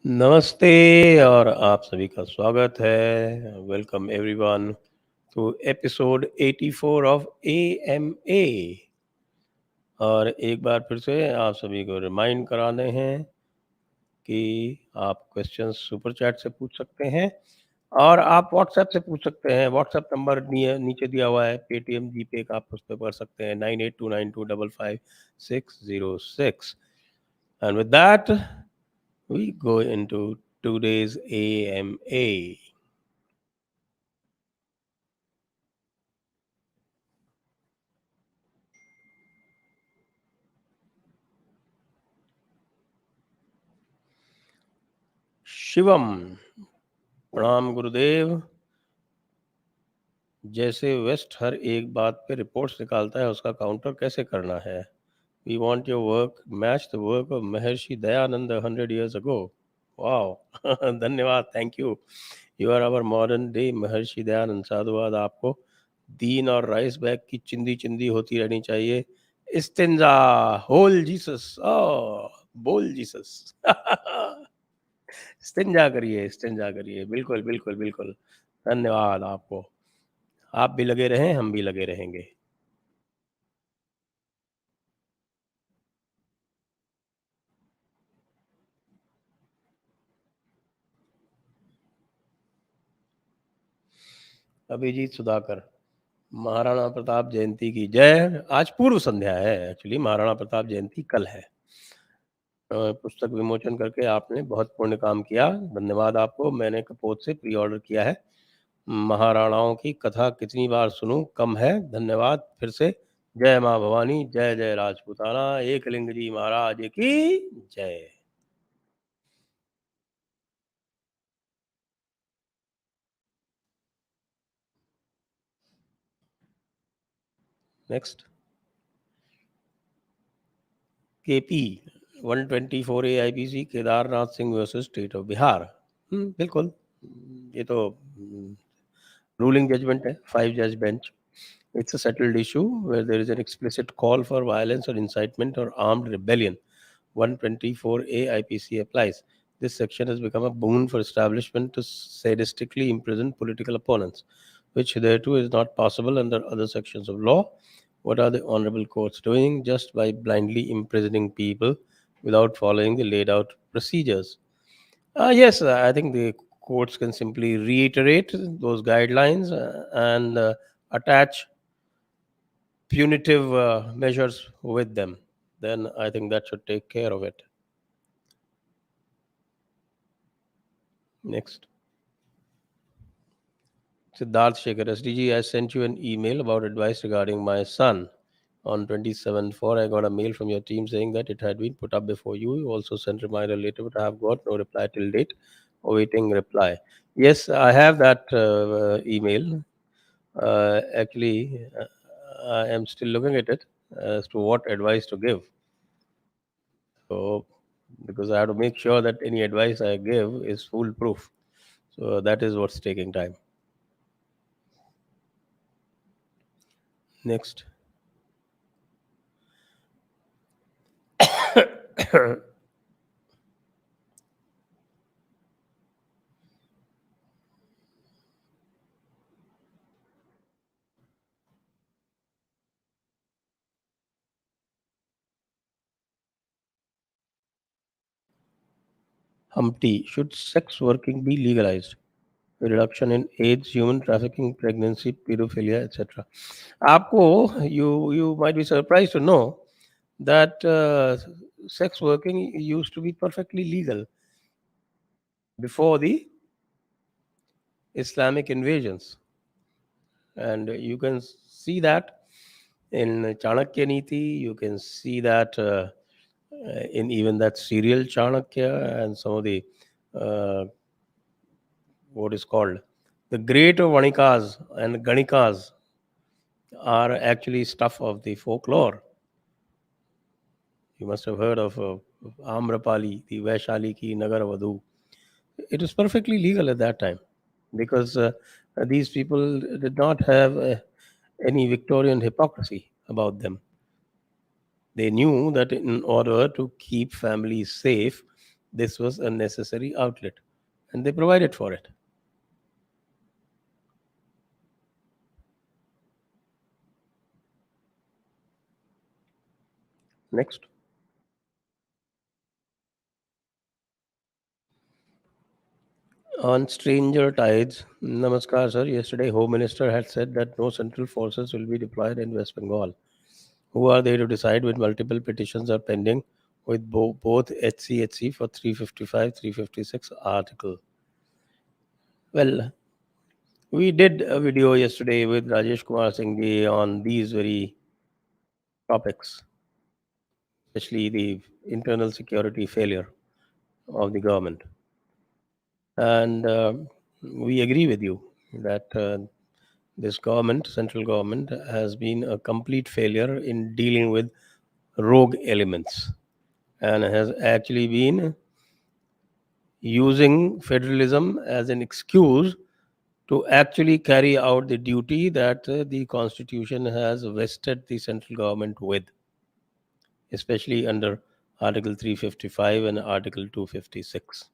नमस्ते और आप सभी का स्वागत है। वेलकम एवरीवन टू एपिसोड 84 ऑफ AMA। और एक बार फिर से आप सभी को रिमाइंड कराने हैं कि आप क्वेश्चंस सुपर चैट से पूछ सकते हैं और आप व्हाट्सएप से पूछ सकते हैं। व्हाट्सएप नंबर नीचे दिया हुआ है, पेटीएम जीपे का, आप उस पर कर सकते हैं 9829255606। And with that we go into today's AMA. Shivam, प्रणाम गुरुदेव। जैसे वेस्ट हर एक बात पे रिपोर्ट्स निकालता है, उसका काउंटर कैसे करना है? We want your work match the work of Maharshi Dayanand 100 years ago. Wow धन्यवाद, thank you. You are our modern day Maharshi Dayanand. साधुवाद आपको। दीन और राइस बैग की चिंदी चिंदी होती रहनी चाहिए। इस्तिंजा, होल जीसस, ओ बोल जीसस इस्तिंजा करिए, बिल्कुल बिल्कुल बिल्कुल। धन्यवाद आपको। आप भी लगे रहें, हम भी लगे रहेंगे। अभिजीत सुधाकर, महाराणा प्रताप जयंती की जय। आज पूर्व संध्या है, एक्चुअली महाराणा प्रताप जयंती कल है। पुस्तक विमोचन करके आपने बहुत पुण्य काम किया, धन्यवाद आपको। मैंने कपोत से प्री ऑर्डर किया है। महाराणाओं की कथा कितनी बार सुनूं, कम है। धन्यवाद फिर से। जय माँ भवानी, जय जय राजपूताना, एकलिंग जी महाराज की जय। Next, KP 124 AIPC, Kedarnath Singh versus state of Bihar. बिल्कुल, ये तो रूलिंग जजमेंट है, 5 जज bench. It's a settled issue where there is an explicit call for violence or incitement or armed rebellion. 124A IPC applies. This section has become a boon for establishment to sadistically imprison political opponents, which hitherto is not possible under other sections of law. What are the honorable courts doing? Just by blindly imprisoning people without following the laid out procedures. Yes, I think the courts can simply reiterate those guidelines and attach punitive measures with them. Then I think that should take care of it. Next, Siddharth Shekhar, SDG, I sent you an email about advice regarding my son. On 27/4, I got a mail from your team saying that it had been put up before you. You also sent reminder later, but I have got no reply till date. Awaiting reply. Yes, I have that email. Actually, I am still looking at it as to what advice to give. So, because I have to make sure that any advice I give is foolproof. So that is what's taking time. Next. Humpty, should sex working be legalized? Reduction in AIDS, human trafficking, pregnancy, pedophilia, etc. Aapko, you might be surprised to know that sex working used to be perfectly legal before the Islamic invasions, and you can see that in Chanakya Niti. You can see that in even that serial Chanakya and some of the uh, what is called the great Vanikas and Ganikas are actually stuff of the folklore. You must have heard of Amrapali, the Vaishali ki Nagar Vadhu. It was perfectly legal at that time because these people did not have any Victorian hypocrisy about them. They knew that in order to keep families safe, This was a necessary outlet, and they provided for it. Next. On stranger tides, Namaskar, sir. Yesterday, Home Minister had said that no central forces will be deployed in West Bengal. Who are they to decide when multiple petitions are pending with both HCHC for 355, 356 article? Well, we did a video yesterday with Rajesh Kumar Singh on these very topics, especially the internal security failure of the government. And we agree with you that this government, central government, has been a complete failure in dealing with rogue elements and has actually been using federalism as an excuse to actually carry out the duty that the constitution has vested the central government with, especially under Article 355 and Article 256.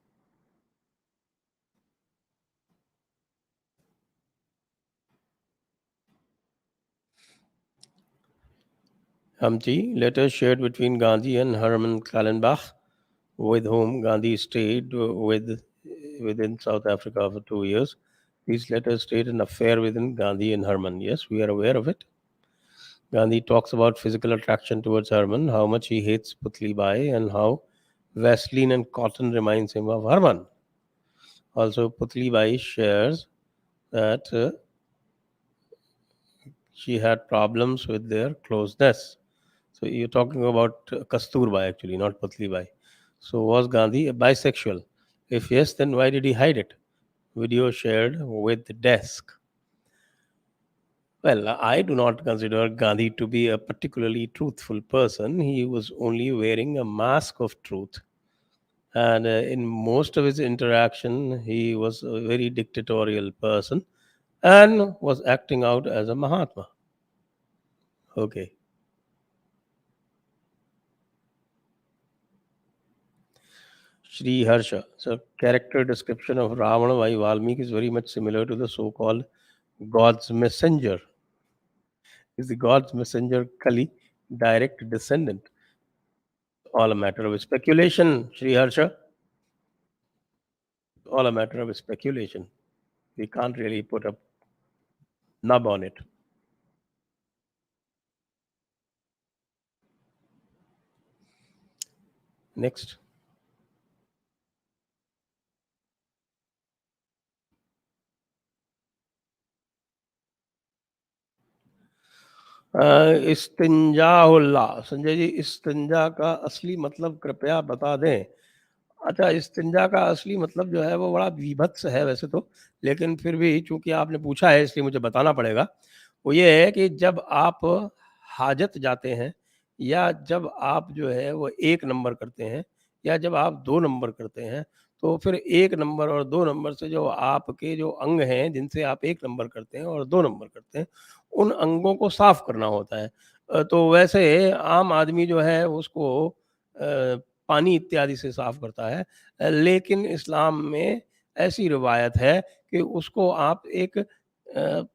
Hamti, letters shared between Gandhi and Herman Kallenbach, with whom Gandhi stayed within South Africa for 2 years. These letters state an affair within Gandhi and Herman. Yes, we are aware of it. Gandhi talks about physical attraction towards Herman, how much he hates Putli Bai, and how Vaseline and cotton reminds him of Herman. Also, Putli Bai shares that she had problems with their closeness. So you're talking about Kasturba actually, not Putli Bai. So was Gandhi a bisexual? If yes, then why did he hide it? Video shared with the desk. Well, I do not consider Gandhi to be a particularly truthful person. He was only wearing a mask of truth. And in most of his interaction, he was a very dictatorial person and was acting out as a Mahatma. Okay. Sri Harsha. So, character description of Ravana by Valmiki is very much similar to the so called God's messenger. Is the God's messenger Kali direct descendant? All a matter of speculation, Sri Harsha. All a matter of speculation. We can't really put a nub on it. Next. इस्तिंजाउल्ला संजय जी, इस्तिंजा का असली मतलब कृपया बता दें। अच्छा, इस्तिंजा का असली मतलब जो है वो बड़ा बीभत्स है वैसे तो, लेकिन फिर भी चूँकि आपने पूछा है इसलिए मुझे बताना पड़ेगा। वो ये है कि जब आप हाजत जाते हैं या जब आप जो है वो 1 नंबर करते हैं या जब आप 2 नंबर करते हैं, तो फिर 1 नंबर और 2 नंबर से जो आपके जो अंग हैं जिनसे आप 1 नंबर करते हैं और 2 नंबर करते हैं, उन अंगों को साफ़ करना होता है। तो वैसे आम आदमी जो है उसको पानी इत्यादि से साफ़ करता है। लेकिन इस्लाम में ऐसी रिवायत है कि उसको आप एक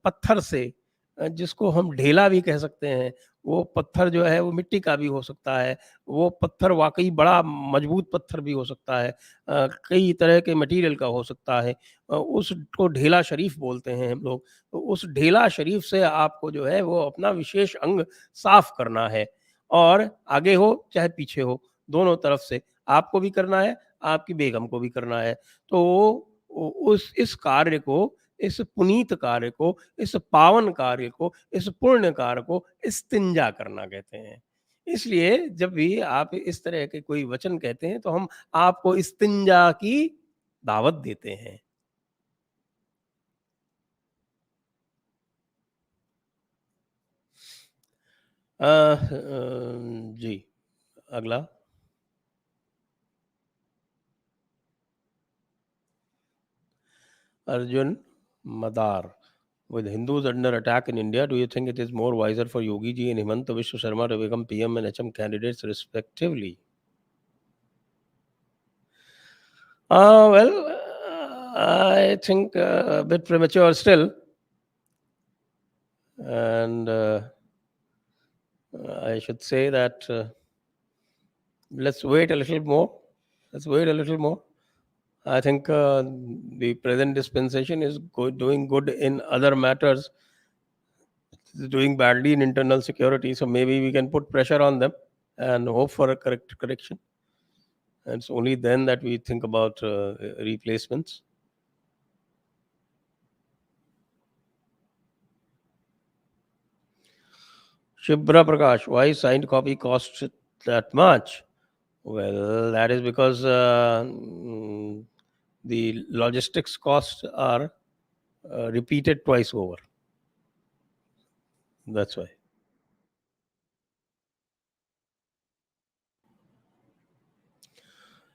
पत्थर से जिसको हम ढेला भी कह सकते हैं, वो पत्थर जो है वो मिट्टी का भी हो सकता है, वो पत्थर वाक़ई बड़ा मज़बूत पत्थर भी हो सकता है, कई तरह के मटीरियल का हो सकता है। उसको ढेला शरीफ़ बोलते हैं हम लोग। तो उस ढेला शरीफ़ से आपको जो है वो अपना विशेष अंग साफ़ करना है और आगे हो चाहे पीछे हो, दोनों तरफ से आपको भी करना है, आपकी बेगम को भी करना है। तो उस इस कार्य को, इस पुनीत कार्य को, इस पावन कार्य को, इस पुण्य कार्य को इस्तिंजा करना कहते हैं। इसलिए जब भी आप इस तरह के कोई वचन कहते हैं तो हम आपको इस्तिंजा की दावत देते हैं। जी, अगला। Arjun Madar. With Hindus under attack in India, do you think it is more wiser for Yogi ji and Himanta Vishwa Sharma to become PM and HM candidates respectively? Well, I think a bit premature still, and I should say that let's wait a little more. Let's wait a little more. I think the present dispensation is doing good in other matters, is doing badly in internal security. So maybe we can put pressure on them and hope for a correct correction. And it's only then that we think about replacements. Shibra Prakash, why signed copy costs that much? Well, that is because the logistics costs are repeated twice over. That's why.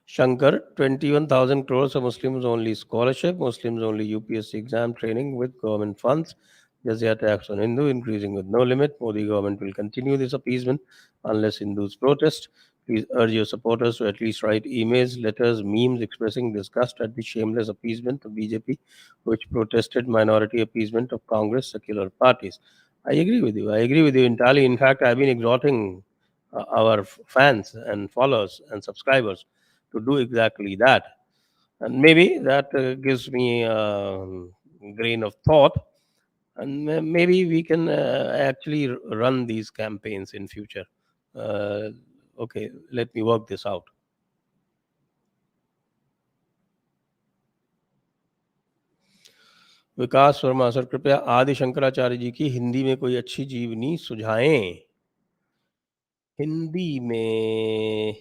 Shankar, 21,000 crores of Muslims only scholarship, Muslims only UPSC exam training with government funds, Jizya tax on Hindu increasing with no limit. Modi government will continue this appeasement unless Hindus protest. Please urge your supporters to at least write emails, letters, memes expressing disgust at the shameless appeasement of BJP, which protested minority appeasement of Congress secular parties. I agree with you. I agree with you entirely. In fact, I've been exhorting our fans and followers and subscribers to do exactly that. And maybe that gives me a grain of thought. And maybe we can actually run these campaigns in future. Uh, okay, let me work this out. Vikas Verma sir, कृपया आदि शंकराचार्य जी की हिंदी में कोई अच्छी जीवनी सुझाएं. हिंदी में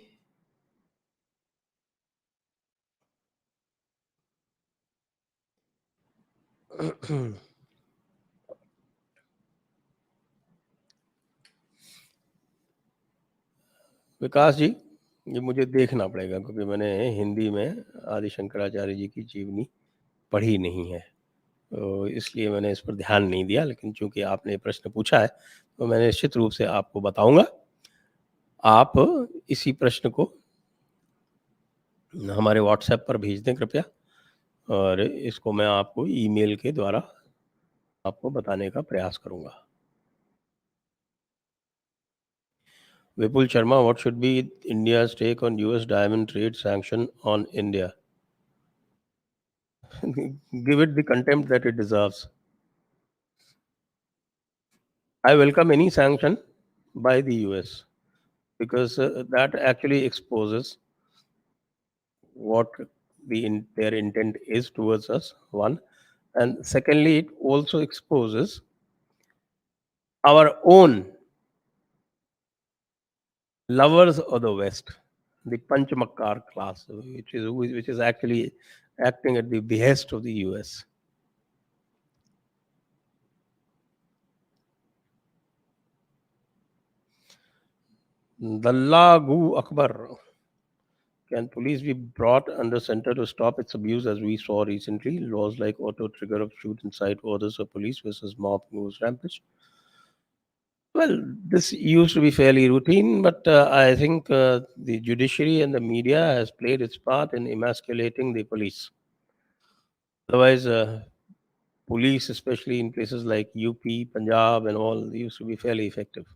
विकास जी, ये मुझे देखना पड़ेगा क्योंकि मैंने हिंदी में आदि शंकराचार्य जी की जीवनी पढ़ी नहीं है, तो इसलिए मैंने इस पर ध्यान नहीं दिया। लेकिन चूंकि आपने प्रश्न पूछा है तो मैं निश्चित रूप से आपको बताऊंगा। आप इसी प्रश्न को हमारे व्हाट्सएप पर भेज दें कृपया, और इसको मैं आपको ईमेल के द्वारा आपको बताने का प्रयास करूंगा। Vipul Sharma, what should be India's take on US diamond trade sanction on India? Give it the contempt that it deserves. I welcome any sanction by the US because that actually exposes what their intent is towards us, one. And secondly, it also exposes our own lovers of the West, the Panchamakkar class, which is actually acting at the behest of the US. Dalla Gu Akbar. Can police be brought under center to stop its abuse as we saw recently? Laws like auto trigger of shoot inside orders of police versus mob moves rampage. Well, this used to be fairly routine, but I think the judiciary and the media has played its part in emasculating the police. Otherwise, police, especially in places like UP, Punjab, and all, used to be fairly effective,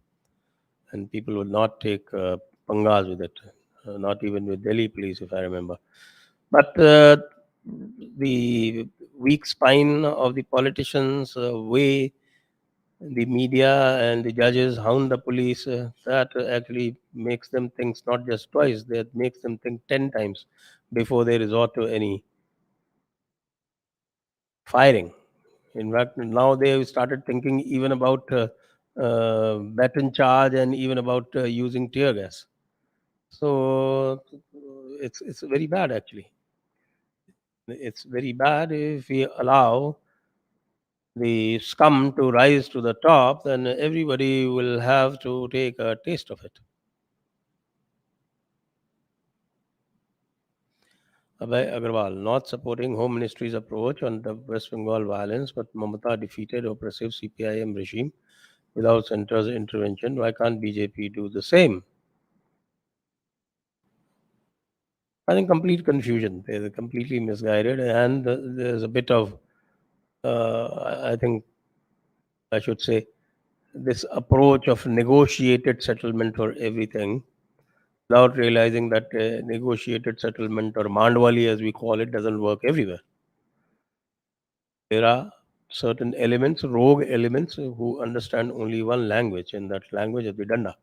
and people would not take pangas with it. Not even with Delhi police, if I remember. But the weak spine of the politicians, way the media and the judges hound the police, that actually makes them think not just twice, that makes them think 10 times before they resort to any firing. In fact, now they have started thinking even about baton charge and even about using tear gas. So it's very bad actually. It's very bad if we allow the scum to rise to the top, then everybody will have to take a taste of it. Abhay Agarwal, not supporting Home Ministry's approach on the West Bengal violence, but Mamata defeated oppressive CPIM regime without centre's intervention. Why can't BJP do the same? I think complete confusion. They're completely misguided, and there's a bit of, I think I should say, this approach of negotiated settlement for everything, without realizing that negotiated settlement, or Mandwali as we call it, doesn't work everywhere. There are certain elements, rogue elements, who understand only one language, and that language is the Danda.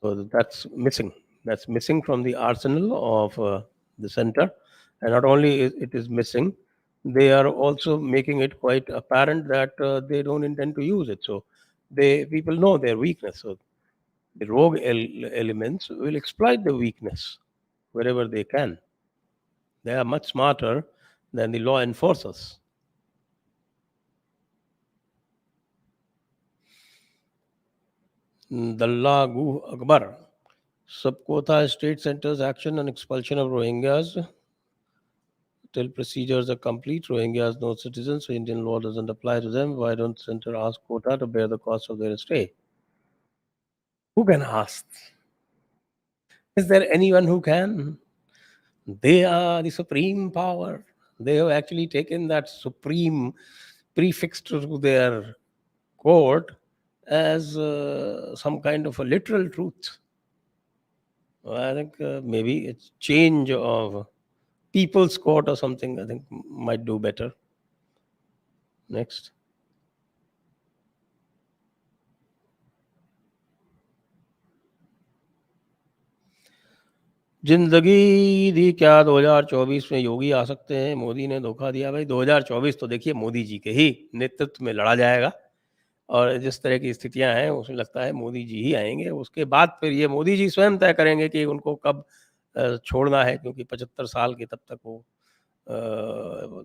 So that's missing. That's missing from the arsenal of the center. And not only is it is missing, they are also making it quite apparent that they don't intend to use it. So people know their weakness. So the rogue elements will exploit the weakness wherever they can. They are much smarter than the law enforcers. Dalla Gu Akbar. Subkota state centers action on expulsion of Rohingyas till procedures are complete. Rohingyas no citizens, so Indian law doesn't apply to them. Why don't center ask Kota to bear the cost of their stay? Who can ask? Is there anyone who can? They are the supreme power. They have actually taken that supreme prefix to their court as some kind of a literal truth. I think maybe it's change of people's court or something. I think might do better. Next. जिंदगी दी क्या 2024 में योगी आ सकते हैं, मोदी ने धोखा दिया। भाई 2024 तो देखिए मोदी जी के ही नेतृत्व में लड़ा जाएगा, और जिस तरह की स्थितियां हैं उसमें लगता है मोदी जी ही आएंगे। उसके बाद फिर ये मोदी जी स्वयं तय करेंगे कि उनको कब छोड़ना है, क्योंकि 75 साल के तब तक वो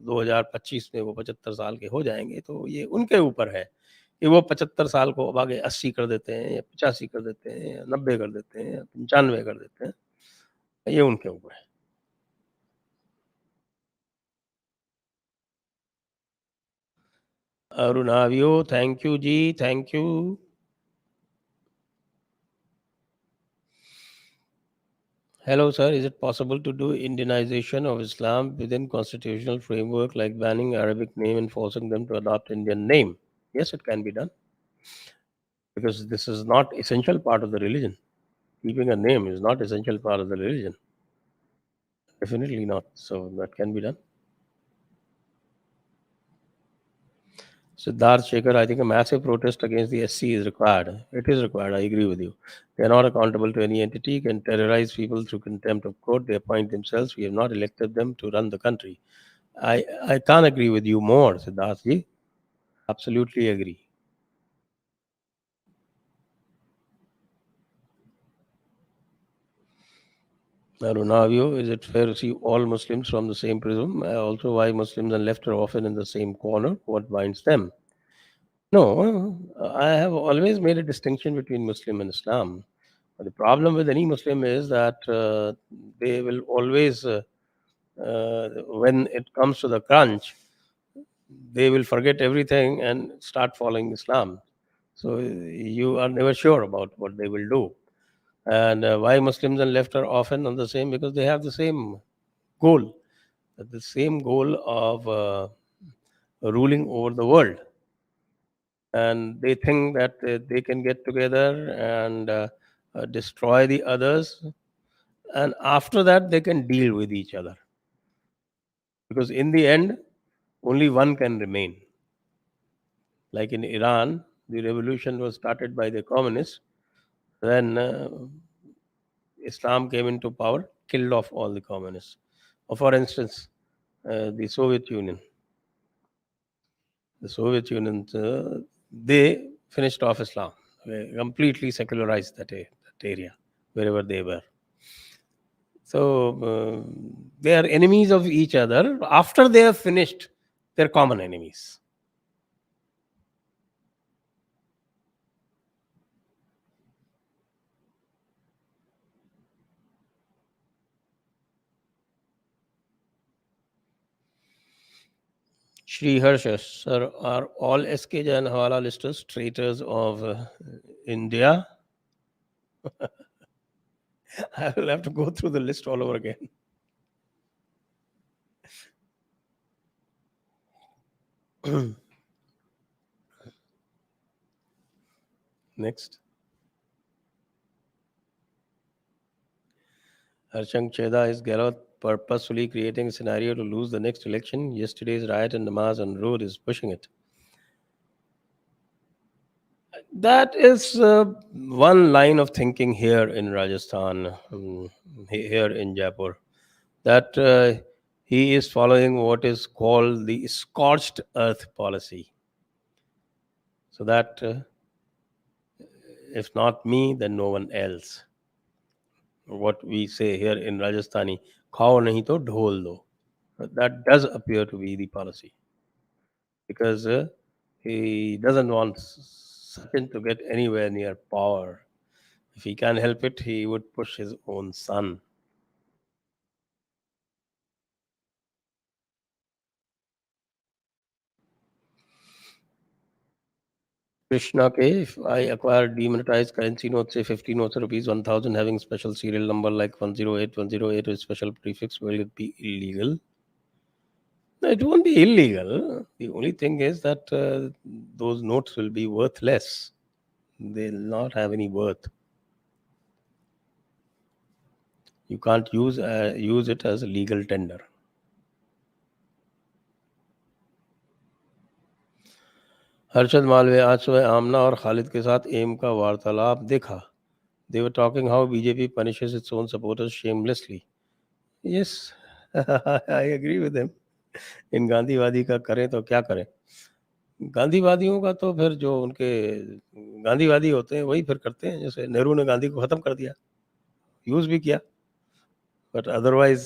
2025 में वो 75 साल के हो जाएंगे। तो ये उनके ऊपर है कि वो 75 साल को अब आगे 80 कर देते हैं, या 85 कर देते हैं, या 90 कर देते हैं, या 95 कर देते हैं। ये उनके ऊपर है। अरुणावियो, thank you ji, thank you. Hello, sir. Is it possible to do Indianization of Islam within constitutional framework, like banning Arabic name and forcing them to adopt Indian name? Yes, it can be done, because this is not essential part of the religion. Keeping a name is not essential part of the religion. Definitely not. So that can be done. Siddharth Shekhar, I think a massive protest against the SC is required. It is required. I agree with you. They are not accountable to any entity, can terrorize people through contempt of court. They appoint themselves. We have not elected them to run the country. I can't agree with you more, Siddharth ji. Absolutely agree. Arunavio, is it fair to see all Muslims from the same prism? Also, why Muslims and left are often in the same corner? What binds them? No, I have always made a distinction between Muslim and Islam. The problem with any Muslim is that they will always, when it comes to the crunch, they will forget everything and start following Islam. So you are never sure about what they will do. And why Muslims and left are often on the same, because they have the same goal, the same goal of ruling over the world. And they think that they can get together and destroy the others, and after that they can deal with each other, because in the end only one can remain. Like in Iran, the revolution was started by the communists. Then Islam came into power, killed off all the communists. Or for instance, the Soviet Union. The Soviet Union, they finished off Islam. They completely secularized that area, wherever they were. So they are enemies of each other. After they have finished, they're common enemies. Shri Harsha, sir, are all SKJ and Hawala listers traitors of India? I will have to go through the list all over again. Next. Harshang Cheda, is Gehlot purposefully creating a scenario to lose the next election? Yesterday's riot in Namaz on road is pushing it. That is one line of thinking here in Rajasthan, here in Jaipur, that he is following what is called the scorched earth policy. So that if not me, then no one else. What we say here in Rajasthani, khao nahi to dhol do. That does appear to be the policy, because he doesn't want Sachin to get anywhere near power. If he can help it, he would push his own son. Krishna K, if I acquire demonetized currency notes, say 50 notes of rupees 1000 having special serial number like 108 with special prefix, will it be illegal? No, it won't be illegal. The only thing is that those notes will be worth less. They'll not have any worth. You can't use it as a legal tender. Harshad Malviya, आज सुबह आमना और खालिद के साथ M का वार्तालाप देखा. They were talking how BJP punishes its own supporters shamelessly. Yes, I agree with them. इन गांधीवादी का करें तो क्या करें. गांधीवादियों का तो फिर जो उनके गांधीवादी होते हैं वही फिर करते हैं. जैसे नेहरू ने गांधी को खत्म कर दिया, यूज भी किया, बट अदरवाइज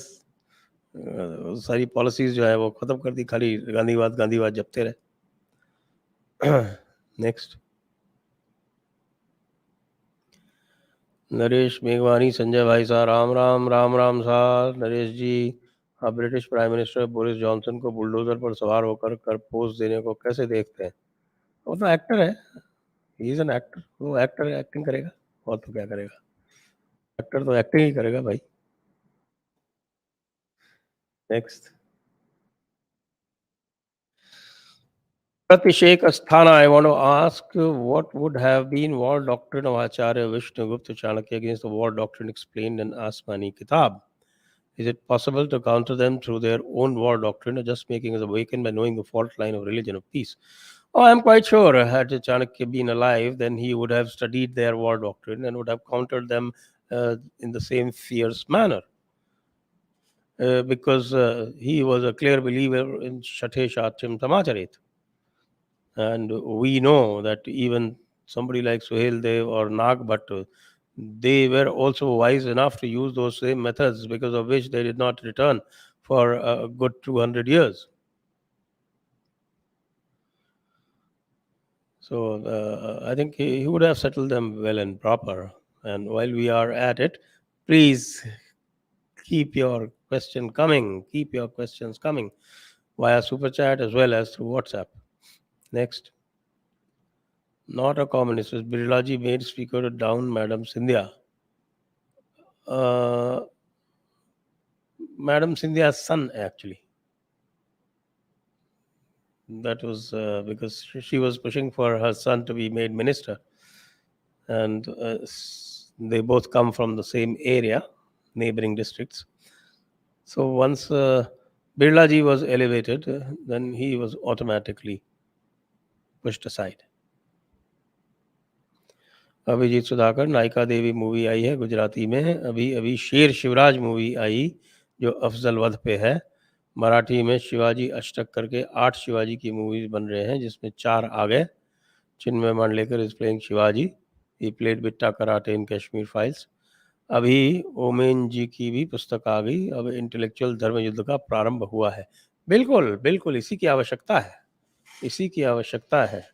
सारी पॉलिसीज जो है वो खत्म कर दी, खाली गांधीवाद गांधीवाद जपते रहे. नेक्स्ट. नरेश मेघवानी, संजय भाई साहब, राम राम राम राम साहब. नरेश जी, आप British prime minister Boris Johnson को बुलडोजर पर सवार होकर कर पोज देने को कैसे देखते हैं? वो तो एक्टर है, ही इज एन एक्टर. वो एक्टर है, एक्टिंग करेगा, और तो क्या करेगा. एक्टर तो एक्टिंग ही करेगा भाई. Next. Pratisek Asthana, I want to ask what would have been war doctrine of Acharya Vishnugupta Chanakya against the war doctrine explained in Asmani Kitab? Is it possible to counter them through their own war doctrine, or just making us awaken by knowing the fault line of religion of peace? Oh, I'm quite sure had Chanakya been alive, then he would have studied their war doctrine and would have countered them in the same fierce manner. Because he was a clear believer in Shathe Shatyam Tamacharet. And we know that even somebody like Suhail Dev or Nag Bhatt, they were also wise enough to use those same methods, because of which they did not return for a good 200 years. So I think he would have settled them well and proper. And while we are at it, please keep your question coming. Keep your questions coming via Super Chat as well as through WhatsApp. Next. Not a communist. Birlaji made speaker to down Madam Sindhya. Madam Sindhya's son, actually. That was because she was pushing for her son to be made minister. And they both come from the same area, neighboring districts. So once Birlaji was elevated, then he was automatically pushed aside. Abhijit Sudhakar, Nayika Devi movie आई है गुजराती में. अभी शेर Shivraj movie आई जो अफजल वध पे है. मराठी में शिवाजी अष्टक करके 8 शिवाजी की मूवीज बन रहे हैं, जिसमें 4 आ गए. Chinmay Mandlekar is playing Shivaji. He played Bitta karate in Kashmir files. अभी ओमेन जी की भी पुस्तक आ गई. अब इंटेलेक्चुअल धर्म युद्ध का प्रारंभ हुआ है. बिल्कुल बिल्कुल इसी की आवश्यकता है, इसी की आवश्यकता है.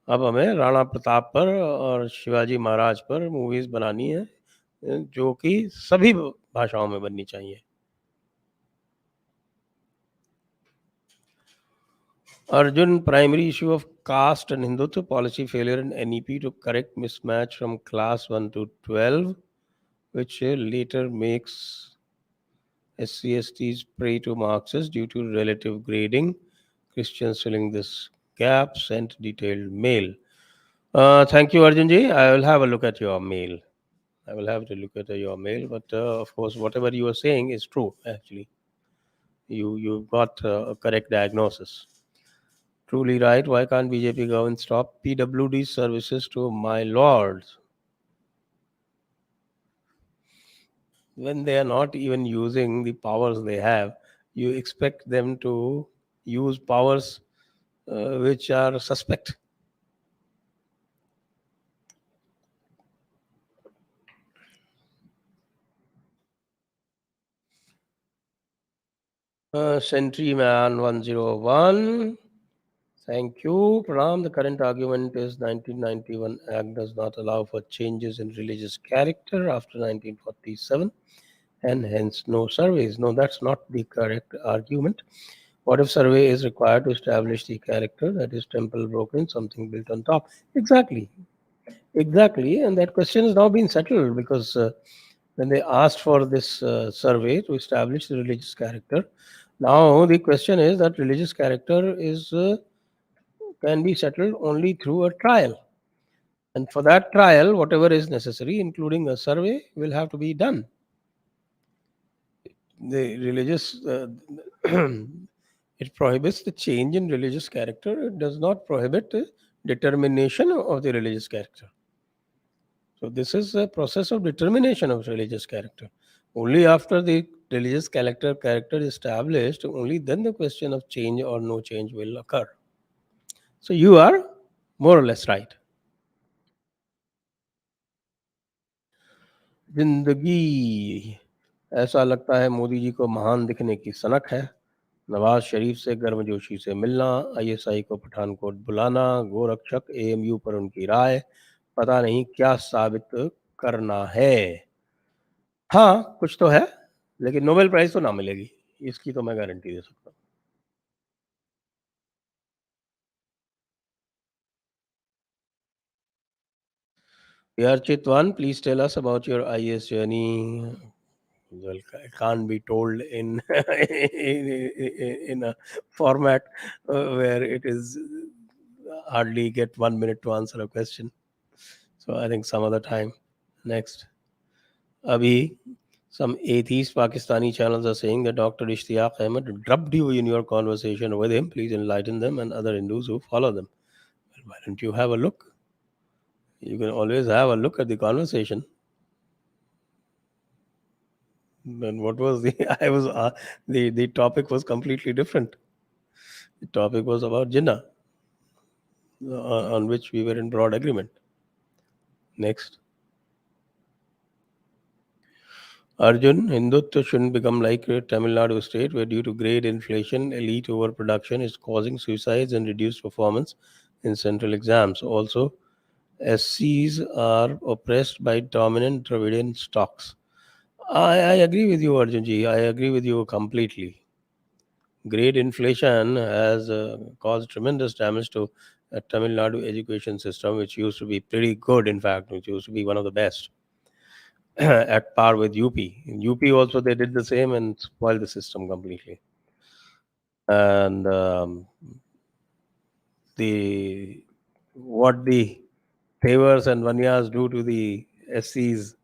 अब हमें राणा प्रताप पर और शिवाजी महाराज पर मूवीज बनानी है, जो कि सभी भाषाओं में बननी चाहिए. Arjun, primary issue of caste and Hindutva policy failure in NEP to correct mismatch from class 1 to 12. which later makes SCSTs prey to Marxists due to relative grading. Christians filling this gap sent detailed mail. Thank you, Arjunji. I will have a look at your mail. I will have to look at your mail, but of course, whatever you are saying is true. Actually, you got a correct diagnosis. Truly right. Why can't BJP government stop PWD services to my lords when they are not even using the powers they have? You expect them to use powers which are suspect. Sentryman 101. Thank you. Pranam, the current argument is 1991 Act does not allow for changes in religious character after 1947 and hence no surveys. No, that's not the correct argument. What if survey is required to establish the character, that is temple broken, something built on top? Exactly. Exactly. And that question has now been settled because when they asked for this survey to establish the religious character, now the question is that religious character is can be settled only through a trial. And for that trial, whatever is necessary, including a survey, will have to be done. The religious, it prohibits the change in religious character. It does not prohibit determination of the religious character. So this is a process of determination of religious character. Only after the religious character is established, only then the question of change or no change will occur. So you are more or less right. जिंदगी ऐसा लगता है मोदी जी को महान दिखने की सनक है नवाज शरीफ से गर्मजोशी से मिलना आईएसआई को पठानकोट बुलाना गोरक्षक एएमयू पर उनकी राय पता नहीं क्या साबित करना है हाँ कुछ तो है लेकिन नोबेल प्राइज तो ना मिलेगी इसकी तो मैं गारंटी दे सकता हूँ Archit1, please tell us about your IAS journey. Well, it can't be told in in a format where it is hardly get 1 minute to answer a question. So I think some other time. Next, Abhi, some atheist Pakistani channels are saying that Dr. Ishtiyaq Ahmed drubbed you in your conversation with him. Please enlighten them and other Hindus who follow them. Well, why don't you have a look? You can always have a look at the conversation. Then what was the? I was the topic was completely different. The topic was about Jinnah, on which we were in broad agreement. Next, Arjun, Hindutva shouldn't become like a Tamil Nadu state, where due to great inflation, elite overproduction is causing suicides and reduced performance in central exams. Also, SCs are oppressed by dominant Dravidian stocks. I agree with you, Arjunji. I agree with you completely. Great inflation has caused tremendous damage to the Tamil Nadu education system, which used to be pretty good, in fact, which used to be one of the best at par with UP. In UP also, they did the same and spoiled the system completely. And the what the Tevars and Vanyas do to the SCs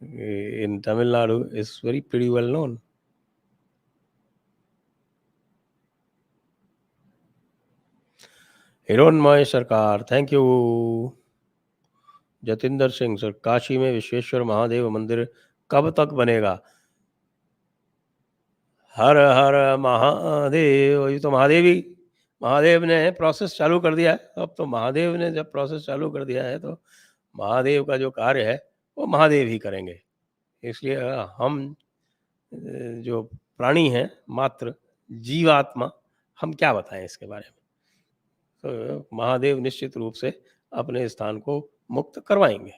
in Tamil Nadu is very pretty well known. Hiranmoy सरकार thank you Jatinder Singh sir Kashi में विश्वेश्वर महादेव मंदिर कब तक बनेगा हर हर महादेव ये तो महादेव ने process चालू कर दिया है अब तो महादेव ने जब प्रोसेस चालू कर दिया है तो महादेव का जो कार्य है वो महादेव ही करेंगे इसलिए हम जो प्राणी हैं मात्र जीवात्मा हम क्या बताएं इसके बारे में तो महादेव निश्चित रूप से अपने स्थान को मुक्त करवाएंगे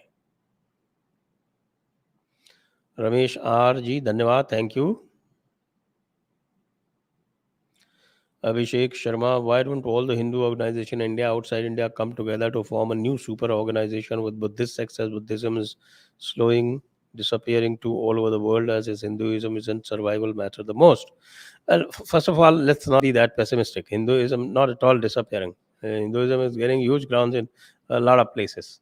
रमेश आर जी धन्यवाद thank you Abhishek Sharma, why don't all the Hindu organization in India outside India come together to form a new super organization with Buddhist sects as Buddhism is slowing disappearing to all over the world as is Hinduism isn't survival matter the most. Well, first of all, let's not be that pessimistic. Hinduism not at all disappearing. Hinduism is getting huge grounds in a lot of places,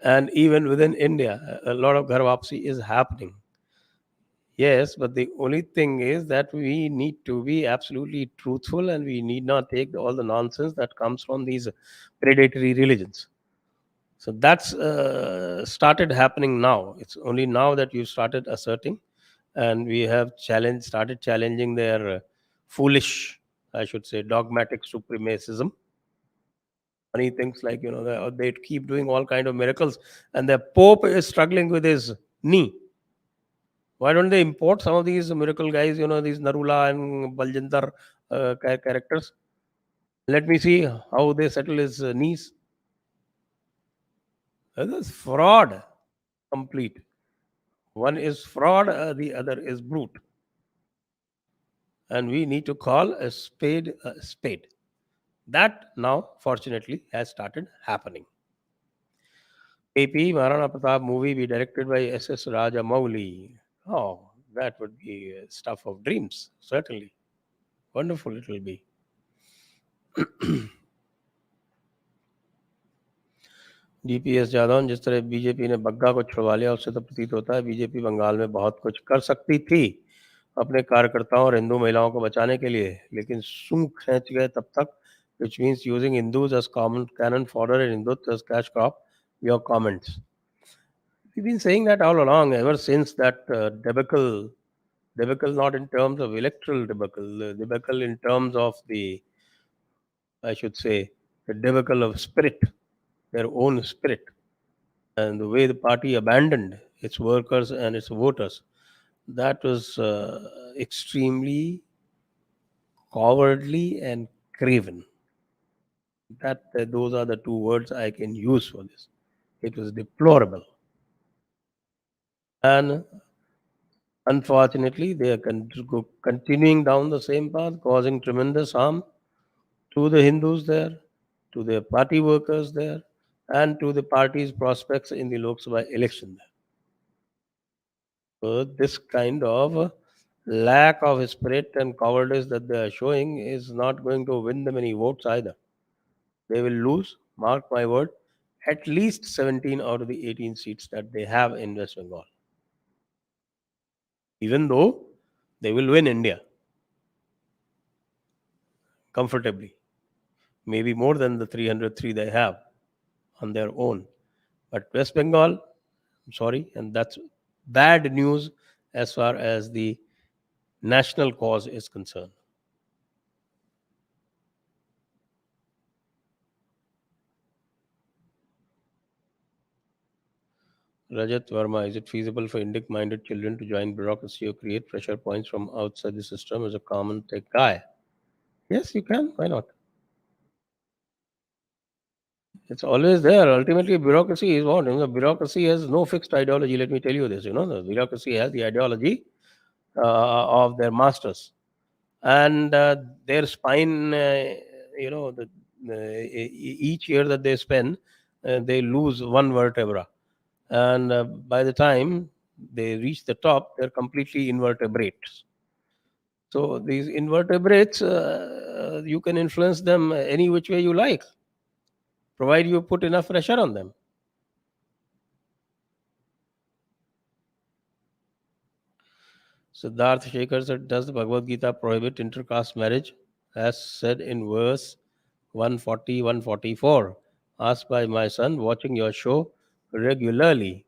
and even within India, a lot of Ghar Wapsi is happening. Yes, but the only thing is that we need to be absolutely truthful, and we need not take all the nonsense that comes from these predatory religions. So that's started happening now. It's only now that you started asserting, and we have started challenging their foolish, I should say, dogmatic supremacism. Funny things like they keep doing all kind of miracles, and the Pope is struggling with his knee. Why don't they import some of these miracle guys? These Narula and Baljinder characters. Let me see how they settle his knees. That is fraud, complete. One is fraud, the other is brute. And we need to call a spade a spade. That now, fortunately, has started happening. AP Maharana Pratap movie be directed by S.S. Rajamouli. Oh, that would be stuff of dreams, certainly. Wonderful it will be. GPS Jadaun, जिस तरह BJP ने बग्गा को छुड़वा लिया, उससे तो प्रतीत होता है बीजेपी बंगाल में बहुत कुछ कर सकती थी अपने कार्यकर्ताओं और हिंदू महिलाओं को बचाने के लिए, लेकिन सूंघ खींच गए तब तक, which means using Hindus as common cannon fodder and Hindutva as cash crop. Your comments. We've been saying that all along, ever since that debacle not in terms of electoral debacle, the debacle in terms of the, I should say, the debacle of spirit, their own spirit, and the way the party abandoned its workers and its voters. That was extremely cowardly and craven. Those are the two words I can use for this. It was deplorable, and unfortunately, they are continuing down the same path, causing tremendous harm to the Hindus there, to their party workers there, and to the party's prospects in the Lok Sabha election there. So this kind of lack of spirit and cowardice that they are showing is not going to win them any votes either. They will lose, mark my word, at least 17 out of the 18 seats that they have in West Bengal. Even though they will win India comfortably, maybe more than the 303 they have on their own. But West Bengal, I'm sorry, and that's bad news as far as the national cause is concerned. Rajat Verma, is it feasible for Indic-minded children to join bureaucracy or create pressure points from outside the system as a common tech guy? Yes, you can. Why not? It's always there. Ultimately, bureaucracy is what? The bureaucracy has no fixed ideology. Let me tell you this. The bureaucracy has the ideology of their masters, and their spine. Each year that they spend, they lose one vertebra, and by the time they reach the top, they're completely invertebrates. So these invertebrates, you can influence them any which way you like, provided you put enough pressure on them. Siddharth Shekhar said, does the Bhagavad Gita prohibit intercaste marriage as said in verse 140, 144? Asked by my son watching your show regularly.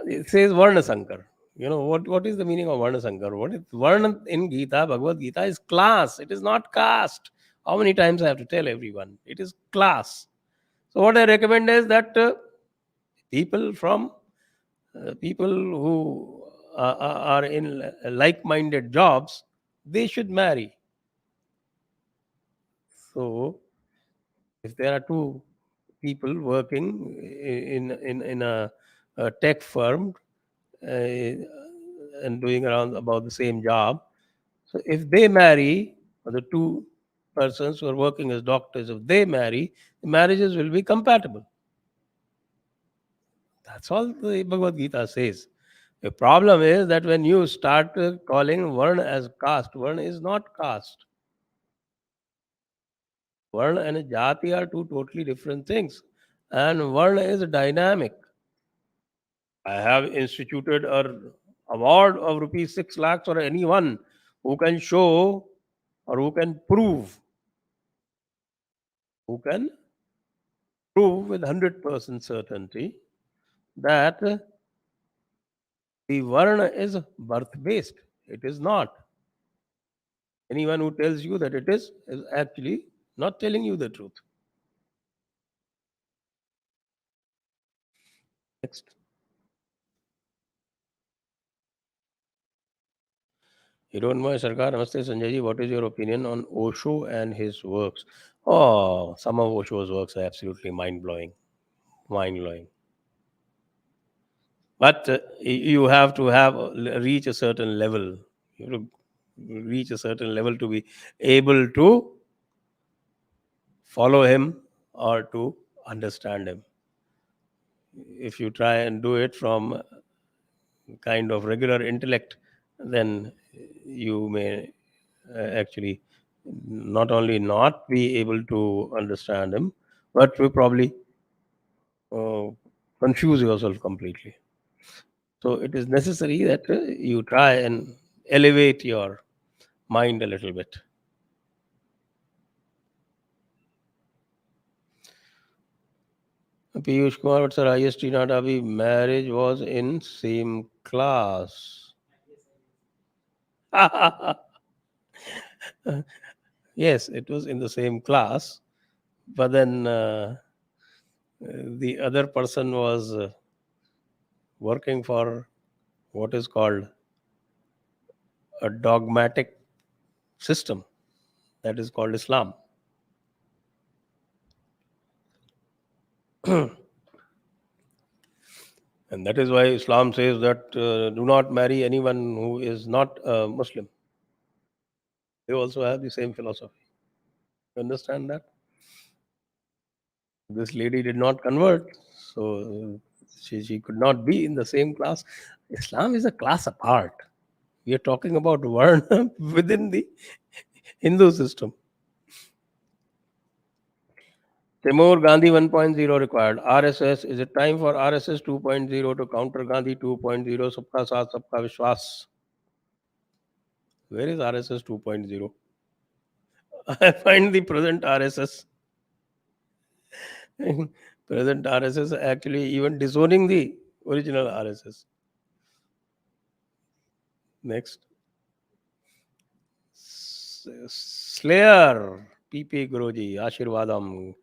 It says Varna Sankar. What is the meaning of Varna Sankar? What is Varna in Gita, Bhagavad Gita is class. It is not caste. How many times I have to tell everyone? It is class. So what I recommend is that people from people who are in like-minded jobs, they should marry. So if there are two people working in a tech firm and doing around about the same job, so if they marry, or the two persons who are working as doctors, if they marry, the marriages will be compatible. That's all the Bhagavad Gita says. The problem is that when you start calling Varna as caste, Varna is not caste. Varna and Jati are two totally different things. And Varna is dynamic. I have instituted a award of rupees 6 lakhs for anyone who can show or who can prove with 100% certainty that the Varna is birth based. It is not. Anyone who tells you that it is actually not telling you the truth. Next. Hironmoy Sarkar, Namaste Sanjay ji. What is your opinion on Osho and his works? Oh, some of Osho's works are absolutely mind blowing. Mind blowing. But you have to reach a certain level. You have to reach a certain level to be able to follow him or to understand him. If you try and do it from kind of regular intellect, then you may actually not only not be able to understand him, but will probably uh, confuse yourself completely. So it is necessary that you try and elevate your mind a little bit. Piyush Kumar, but sir, IST not Abhi, marriage was in same class. Yes, it was in the same class, but then the other person was working for what is called a dogmatic system that is called Islam. And that is why Islam says that do not marry anyone who is not a Muslim. They also have the same philosophy. You understand that? This lady did not convert, so she could not be in the same class. Islam is a class apart. We are talking about Varna within the Hindu system. Timur Gandhi 1.0 required. RSS, is it time for RSS 2.0 to counter Gandhi 2.0? Sabka Saath, Sabka Vishwas. Where is RSS 2.0? I find the present RSS, present RSS actually even disowning the original RSS. Next. Slayer, PP Guruji, Ashirvadam.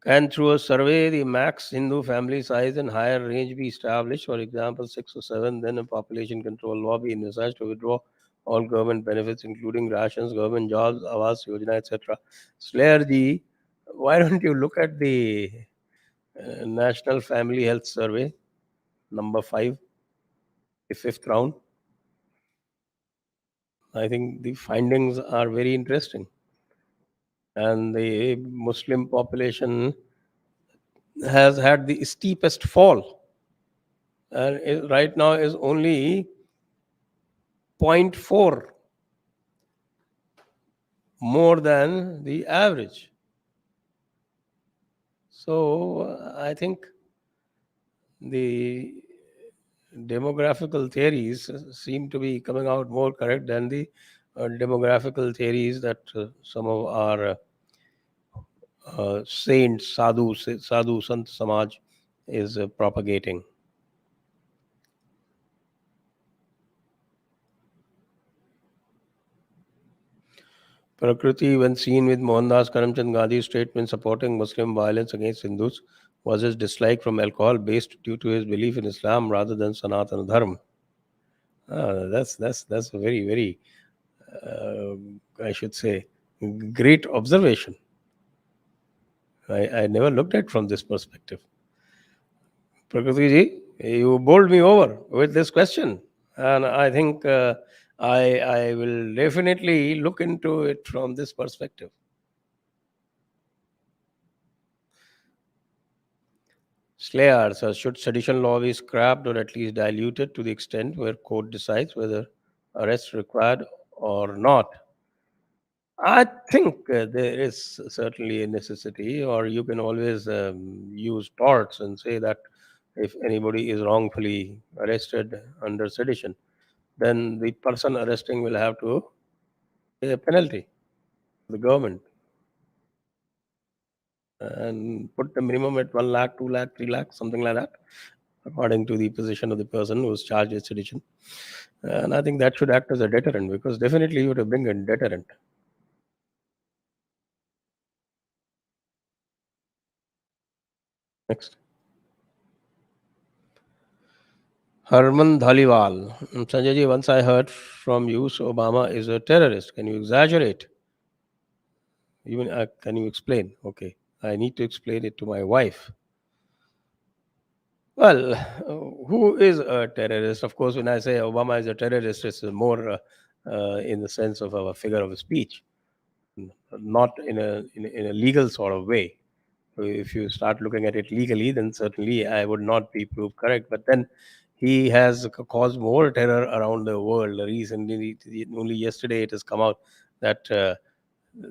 Can through a survey the max Hindu family size and higher range be established? For example, 6 or 7, then a population control law be envisaged to withdraw all government benefits, including rations, government jobs, Awas Yojana, etc. Slayer ji, why don't you look at the National Family Health Survey, number 5, the 5th round? I think the findings are very interesting. And the Muslim population has had the steepest fall, and right now is only 0.4 more than the average. So I think the demographical theories seem to be coming out more correct than the demographical theories that some of our saints, sadhu, Sant Samaj is propagating. Prakriti, when seen with Mohandas Karamchand Gandhi's statement supporting Muslim violence against Hindus, was his dislike from alcohol based due to his belief in Islam rather than Sanatana Dharma? That's a very very I should say great observation. I never looked at it from this perspective. Prakriti ji, you bowled me over with this question, and I think I will definitely look into it from this perspective. Slayer says, should sedition law be scrapped or at least diluted to the extent where court decides whether arrest required or not? I think there is certainly a necessity, or you can always use torts and say that if anybody is wrongfully arrested under sedition, then the person arresting will have to pay a penalty to the government and put the minimum at 1 lakh, 2 lakh, 3 lakh, something like that, according to the position of the person who is charged with sedition. And I think that should act as a deterrent, because definitely you have to bring a deterrent. Next. Harman Dhaliwal. Sanjay ji, once I heard from you, so Obama is a terrorist. Can you exaggerate? Even can you explain? Okay, I need to explain it to my wife. Well, who is a terrorist? Of course, when I say Obama is a terrorist, it's more in the sense of a figure of speech, not in a legal sort of way. So if you start looking at it legally, then certainly I would not be proved correct. But then he has caused more terror around the world. Recently, only yesterday, it has come out that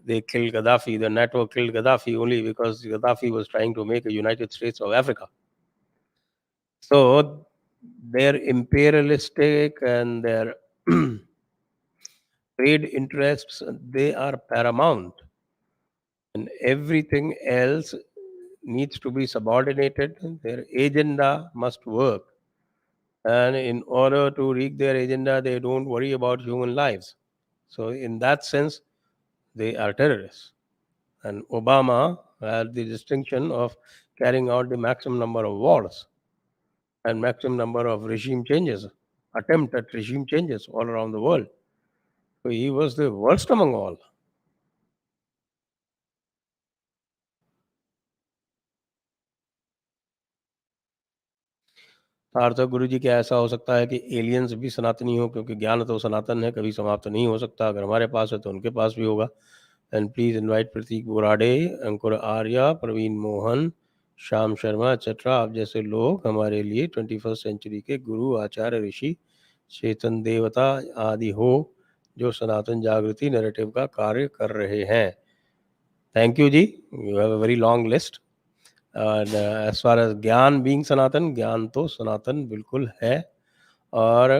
they killed Gaddafi. The NATO killed Gaddafi only because Gaddafi was trying to make a United States of Africa. So their imperialistic and their trade interests, they are paramount, and everything else needs to be subordinated. Their agenda must work, and in order to reach their agenda, they don't worry about human lives. So in that sense, they are terrorists. And Obama had the distinction of carrying out the maximum number of wars and maximum number of regime changes, attempt at regime changes all around the world. So he was the worst among all. सार्थक गुरु जी, क्या ऐसा हो सकता है कि aliens भी सनातनी हो? क्योंकि ज्ञान तो सनातन है, कभी समाप्त नहीं हो सकता। अगर हमारे पास है तो उनके पास भी होगा। And please invite Prateek Borade, Ankur Arya, Praveen Mohan, Shyam Sharma etcetera. आप जैसे लोग हमारे लिए 21st सेंचुरी के गुरु, आचार्य, ऋषि, चेतन देवता आदि हो, जो सनातन जागृति नैरेटिव का कार्य कर रहे हैं। Thank you ji, you have a very long list. और as far as gyan being sanatan, ज्ञान तो सनातन बिल्कुल है। और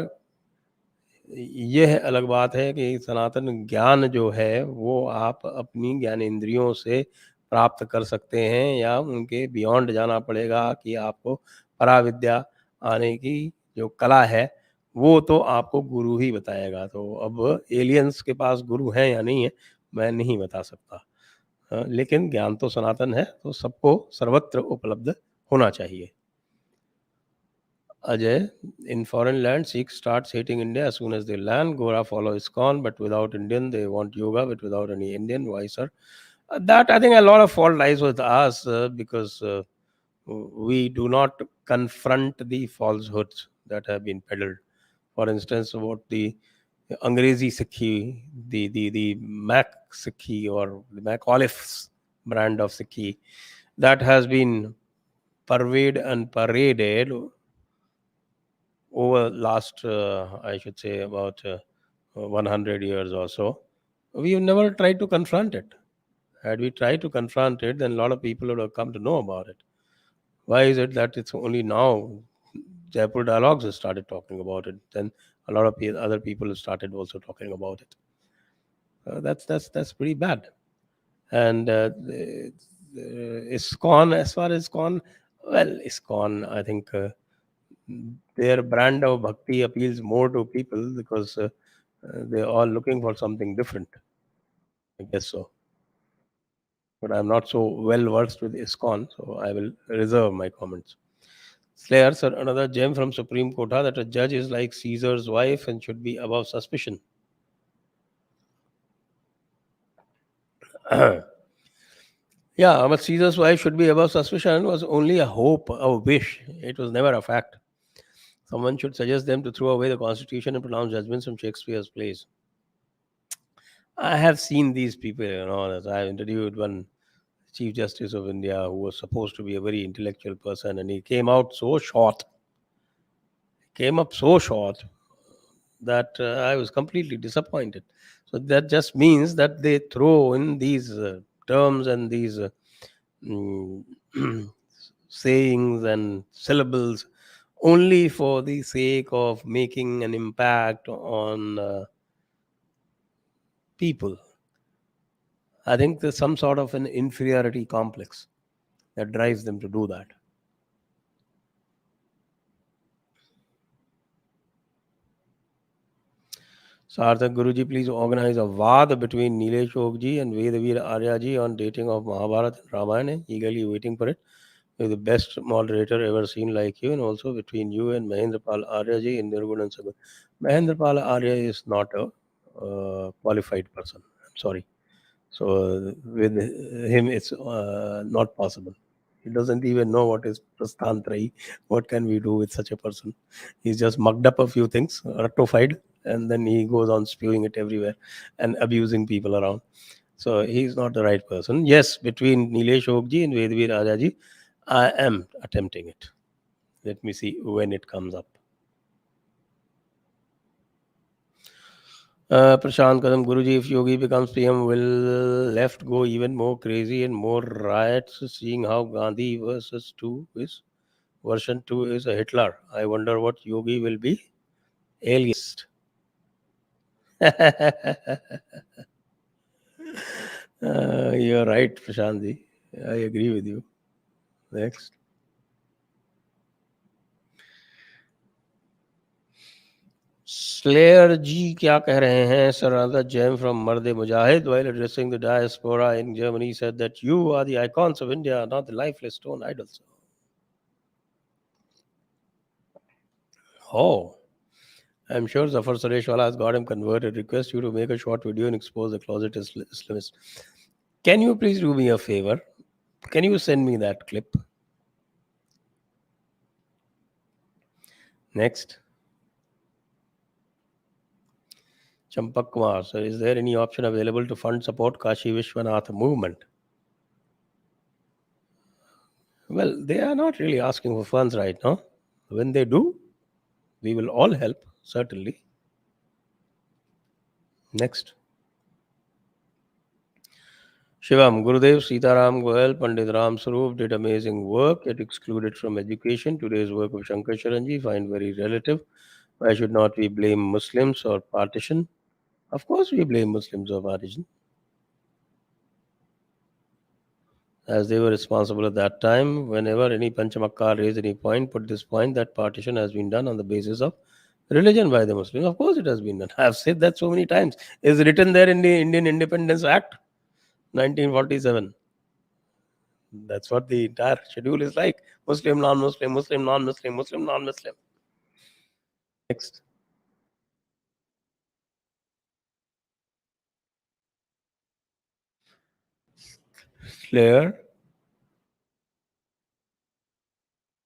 ये है अलग बात है कि सनातन ज्ञान जो है वो आप अपनी ज्ञानेंद्रियों से प्राप्त कर सकते हैं, या उनके बियॉन्ड जाना पड़ेगा कि आपको पराविद्या आने की जो कला है वो तो आपको गुरु ही बताएगा। तो अब एलियंस के पास गुरु हैं या नहीं है, मैं नहीं बता सकता। लेकिन ज्ञान तो सनातन है, तो सबको सर्वत्र उपलब्ध होना चाहिए। Ajay, in foreign land, Sikhs starts hating India as soon as they land. Gora follow ISKCON, but without Indian. They want yoga, but without any Indian. Why, sir? That, I think, a lot of fault lies with us, because we do not confront the falsehoods that have been peddled. For instance, about the Angrezi Sikhi, the Mac Sikhi, or the Mac Olives brand of Sikhi, that has been pervaded and paraded over last, I should say, about 100 years or so. We have never tried to confront it. Had we tried to confront it, then a lot of people would have come to know about it. Why is it that it's only now Jaipur Dialogues has started talking about it? Then a lot of other people have started also talking about it. That's pretty bad. And ISKCON, as far as ISKCON, well, ISKCON, I think their brand of bhakti appeals more to people because they're all looking for something different. I guess so. But I'm not so well versed with ISKCON, so I will reserve my comments. Slayer, sir, another gem from Supreme Kota, that a judge is like Caesar's wife and should be above suspicion. Yeah, but Caesar's wife should be above suspicion was only a hope, a wish. It was never a fact. Someone should suggest them to throw away the constitution and pronounce judgments from Shakespeare's plays. I have seen these people, I've interviewed one Chief Justice of India, who was supposed to be a very intellectual person, and he came out so short, came up so short that I was completely disappointed. So that just means that they throw in these terms and these mm, sayings and syllables only for the sake of making an impact on people. I think there's some sort of an inferiority complex that drives them to do that. Sarthak Guruji, please organize a Vad between Nilesh Okji and Vedavir Aryaji on dating of Mahabharata and Ramayana. Eagerly waiting for it. You're the best moderator ever seen like you, and also between you and Mahendrapal Aryaji in Nirgun and Sagun. Mahendrapal Arya is not a qualified person. I'm sorry. So with him, it's not possible. He doesn't even know what is Prasthantrayi. What can we do with such a person? He's just mugged up a few things, rectified, and then he goes on spewing it everywhere and abusing people around. So he's not the right person. Yes, between Nilesh Okji and Vedvir Ajaji, I am attempting it. Let me see when it comes up. Prashant Kadam, Guruji, if Yogi becomes PM, will left go even more crazy and more riots, seeing how Gandhi versus 2 is version 2 is a Hitler. I wonder what Yogi will be. Alienist. You're right, Prashantji. I agree with you. Next. Slayer जी क्या कह रहे हैं? Sir Another Gem from Marde Mujahid, while addressing the diaspora in Germany, said that you are the icons of India, not the lifeless stone idols. Oh, I'm sure Zafar Sareshwala has got him converted. Request you to make a short video and expose the closet Islamist. Can you please do me a favor? Can you send me that clip? Next. Champak Kumar, sir, is there any option available to fund support Kashi Vishwanath movement? Well, they are not really asking for funds right now. When they do, we will all help, certainly. Next. Shivam, Gurudev Sitaram Goel, Pandit Ram Sarup did amazing work, yet excluded from education. Today's work of Shankar Sharanji find very relative. Why should not we blame Muslims or partition? Of course, we blame Muslims or partition, as they were responsible at that time. Whenever any Panchamakkar raised any point, put this point that partition has been done on the basis of religion by the Muslims. Of course, it has been done. I have said that so many times. It's written there in the Indian Independence Act, 1947. That's what the entire schedule is like. Muslim, non-Muslim, Muslim, non-Muslim, Muslim, non-Muslim. Next. Clear.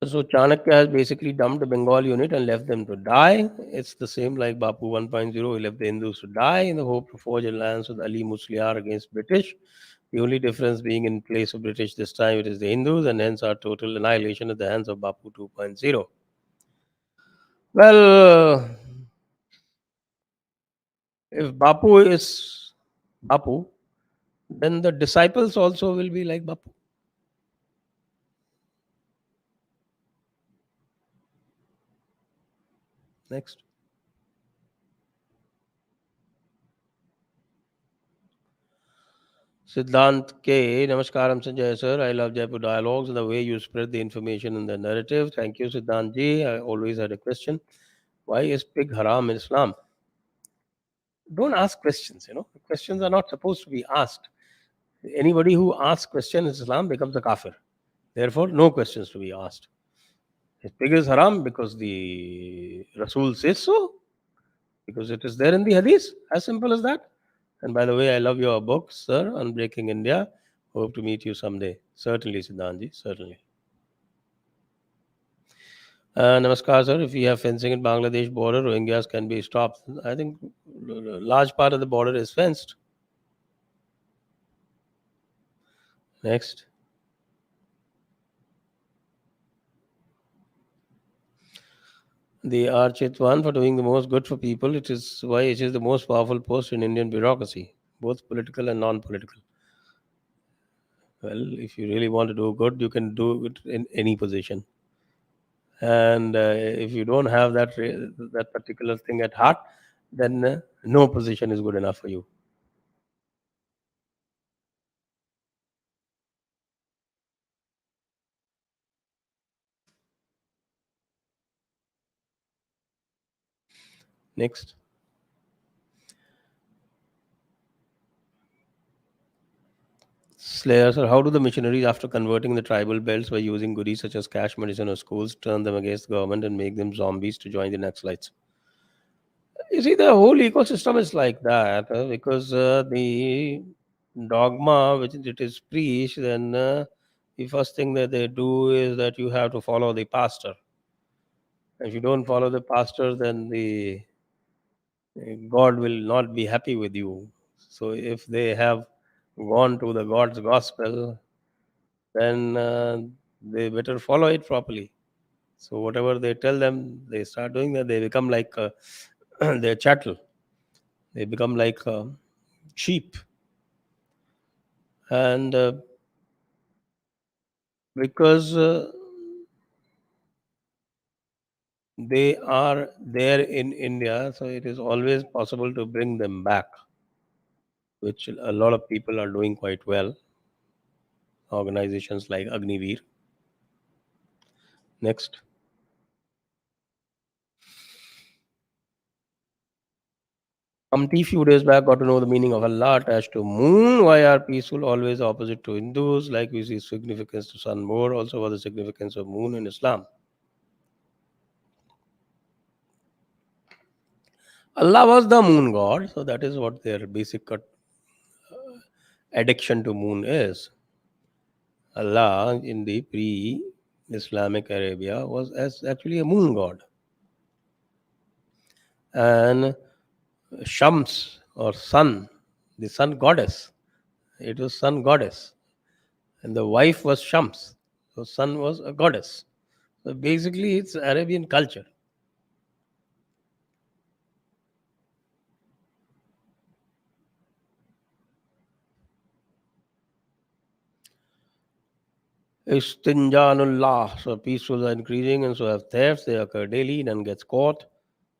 So Chanakya has basically dumped the Bengal unit and left them to die. It's the same like Bapu 1.0. He left the Hindus to die in the hope to forge alliance with Ali Musliar against British. The only difference being in place of British this time it is the Hindus, and hence our total annihilation at the hands of Bapu 2.0. Well, if Bapu is Bapu, then the disciples also will be like Bapu. Next. Siddhant K. Namaskaram Sanjay sir. I love Jaipur Dialogues and the way you spread the information and the narrative. Thank you, Siddhant ji. I always had a question. Why is pig haram in Islam? Don't ask questions, Questions are not supposed to be asked. Anybody who asks questions in Islam becomes a kafir. Therefore, no questions to be asked. If pig is haram because the Rasul says so, because it is there in the hadith. As simple as that. And by the way, I love your book, sir, on Breaking India. Hope to meet you someday. Certainly, Siddhanji, certainly. Namaskar, sir. If we have fencing in Bangladesh border, Rohingyas can be stopped. I think large part of the border is fenced. Next. They are Chitwan for doing the most good for people. It is why it is the most powerful post in Indian bureaucracy, both political and non-political. Well, if you really want to do good, you can do it in any position. And if you don't have that particular thing at heart, then no position is good enough for you. Next. Slayers, or how do the missionaries, after converting the tribal belts by using goodies such as cash, medicine, or schools, turn them against the government and make them zombies to join the Naxalites? You see, the whole ecosystem is like that because the dogma which it is preached, then the first thing that they do is that you have to follow the pastor. If you don't follow the pastor, then the God will not be happy with you. So if they have gone to the God's gospel, then they better follow it properly. So whatever they tell them, they start doing that. They become like their chattel. They become like sheep, and because they are there in India, so it is always possible to bring them back, which a lot of people are doing quite well. Organizations like Agniveer. Next. Few days back got to know the meaning of Allah attached to moon. Why are peaceful always opposite to Hindus? Like we see significance to sun more, also what the significance of moon in Islam. Allah was the moon god, so that is what their basic addiction to moon is. Allah in the pre-Islamic Arabia was as actually a moon god, and Shams or sun, the sun goddess. It was sun goddess, and the wife was Shams. So sun was a goddess. So basically, it's Arabian culture. Istinjanullah. So peacefuls are increasing, and so have thefts. They occur daily. None gets caught.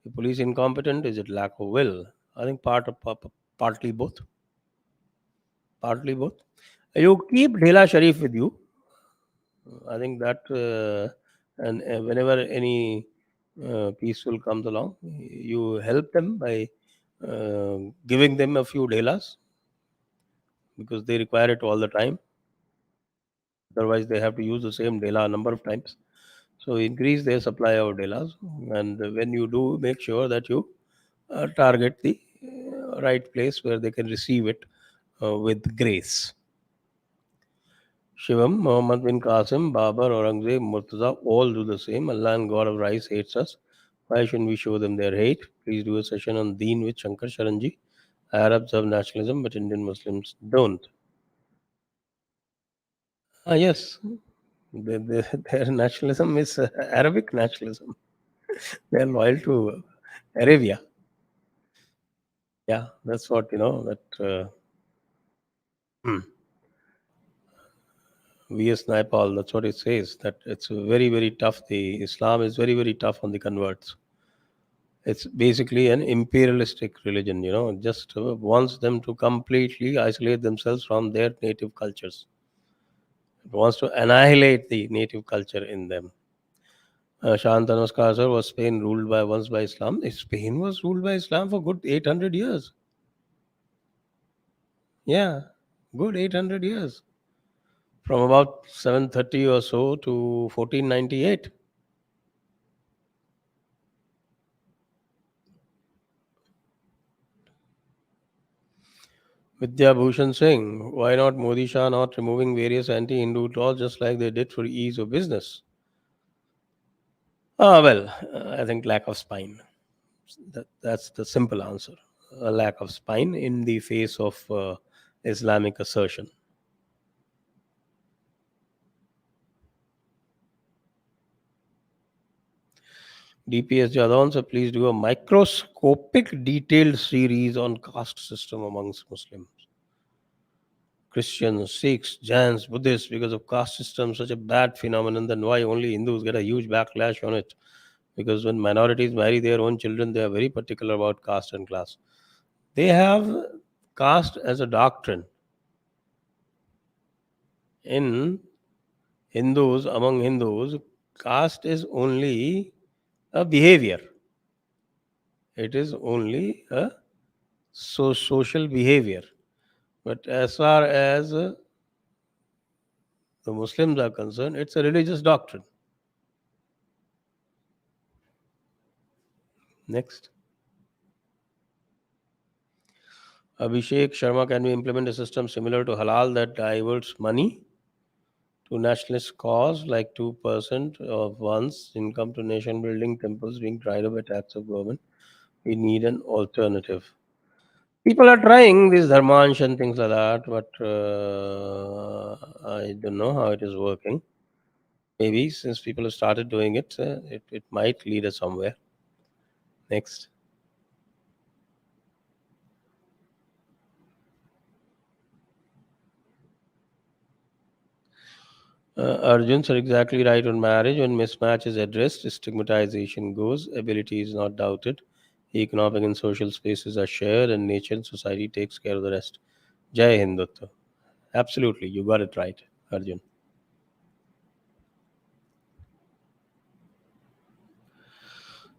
The police incompetent? Is it lack of will? I think partly both. Partly both. You keep Dhela Sharif with you. I think that, and whenever any peaceful comes along, you help them by giving them a few Dhelas because they require it all the time. Otherwise, they have to use the same Dhela a number of times. So increase their supply of Dhelas, and when you do, make sure that you target the right place where they can receive it with grace. Shivam, Muhammad bin Qasim, Babar, Aurangzeb, Murtaza all do the same. Allah and God of Rice hates us. Why shouldn't we show them their hate? Please do a session on Deen with Shankar Sharanji. Arabs have nationalism, but Indian Muslims don't. Ah, yes. Their nationalism is Arabic nationalism. They are loyal to Arabia. Yeah, that's what, that hmm, V.S. Naipaul, that's what it says, that it's very, very tough. The Islam is very, very tough on the converts. It's basically an imperialistic religion, just wants them to completely isolate themselves from their native cultures. It wants to annihilate the native culture in them. Shant Namaskar, sir, was Spain ruled by once by Islam? Spain was ruled by Islam for good 800 years. Yeah, good 800 years. From about 730 or so to 1498. Vidya Bhushan Singh, why not Modi Shah not removing various anti-Hindu laws just like they did for ease of business? Well, I think lack of spine. That's the simple answer. A lack of spine in the face of Islamic assertion. DPS Jadon, so please do a microscopic detailed series on caste system amongst Muslims, Christians, Sikhs, Jains, Buddhists, because of caste system such a bad phenomenon, then why only Hindus get a huge backlash on it? Because when minorities marry their own children, they are very particular about caste and class. They have caste as a doctrine. In Hindus, among Hindus, caste is only a behavior. It is only a social behavior. But as far as the Muslims are concerned, it's a religious doctrine. Next. Abhishek Sharma, can we implement a system similar to halal that diverts money to nationalist cause, like 2% of one's income to nation building, temples being tried up by tax of government? We need an alternative. People are trying these dharmansh and things like that, but I don't know how it is working. Maybe since people have started doing it, it might lead us somewhere. Next. Arjuns are exactly right on marriage. When mismatch is addressed, stigmatization goes, ability is not doubted, economic and social spaces are shared, and nature and society takes care of the rest. Jai Hindutva. Absolutely, you got it right, Arjun.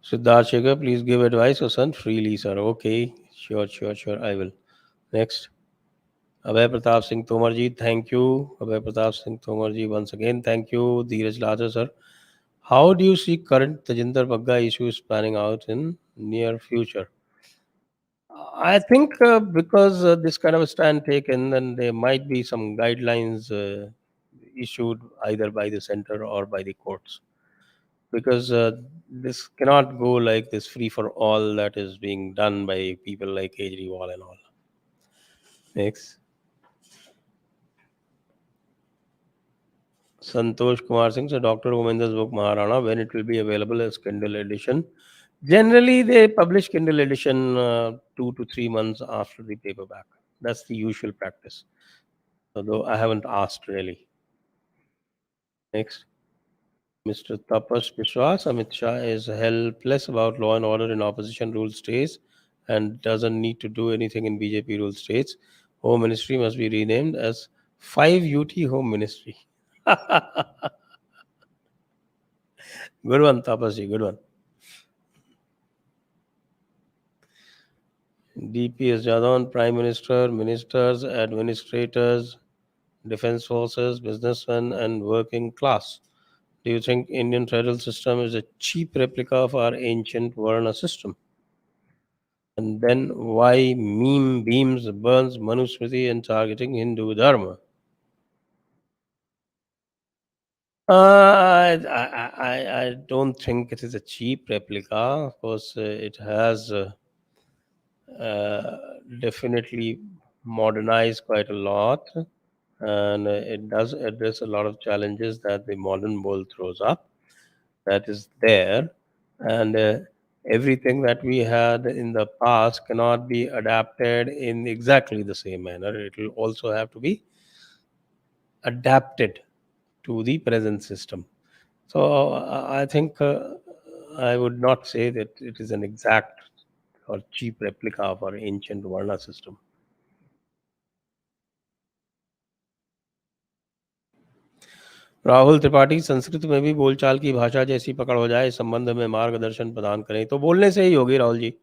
Siddharth Shekhar, please give advice or son freely, sir. Okay, sure, I will. Next. Abhay Pratap Singh Tomarji, thank you. Abhay Pratap Singh Tomarji, once again, thank you. Dheeraj Laja, sir. How do you see current Tajinder Bagga issues panning out in near future? I think because this kind of a stand taken, then there might be some guidelines issued either by the center or by the courts. Because this cannot go like this free for all that is being done by people like Kejriwal and all. Next. Santosh Kumar Singh, so Dr. Govinda's book Maharana, when it will be available as Kindle edition. Generally, they publish Kindle edition 2 to 3 months after the paperback. That's the usual practice. Although I haven't asked really. Next, Mr. Tapas Biswas, Amit Shah is helpless about law and order in opposition ruled states and doesn't need to do anything in BJP ruled states. Home Ministry must be renamed as 5UT Home Ministry. Good one, Tapasji, good one. DPS Jadon, Prime Minister, ministers, administrators, defense forces, businessmen, and working class. Do you think Indian federal system is a cheap replica of our ancient Varna system? And then why meme beams burns Manusmriti and targeting Hindu Dharma? I don't think it is a cheap replica. Of course, it has uh, definitely modernized quite a lot, and it does address a lot of challenges that the modern world throws up. That is there, and everything that we had in the past cannot be adapted in exactly the same manner. It will also have to be adapted to the present system. So I think I would not say that it is an exact or cheap replica of our ancient Varna system. Rahul Tripathi, Sanskrit में भी बोलचाल की भाषा जैसी पकड़ हो जाए, इस संबंध में मार्गदर्शन प्रदान करें। तो बोलने से ही होगी राहुल जी।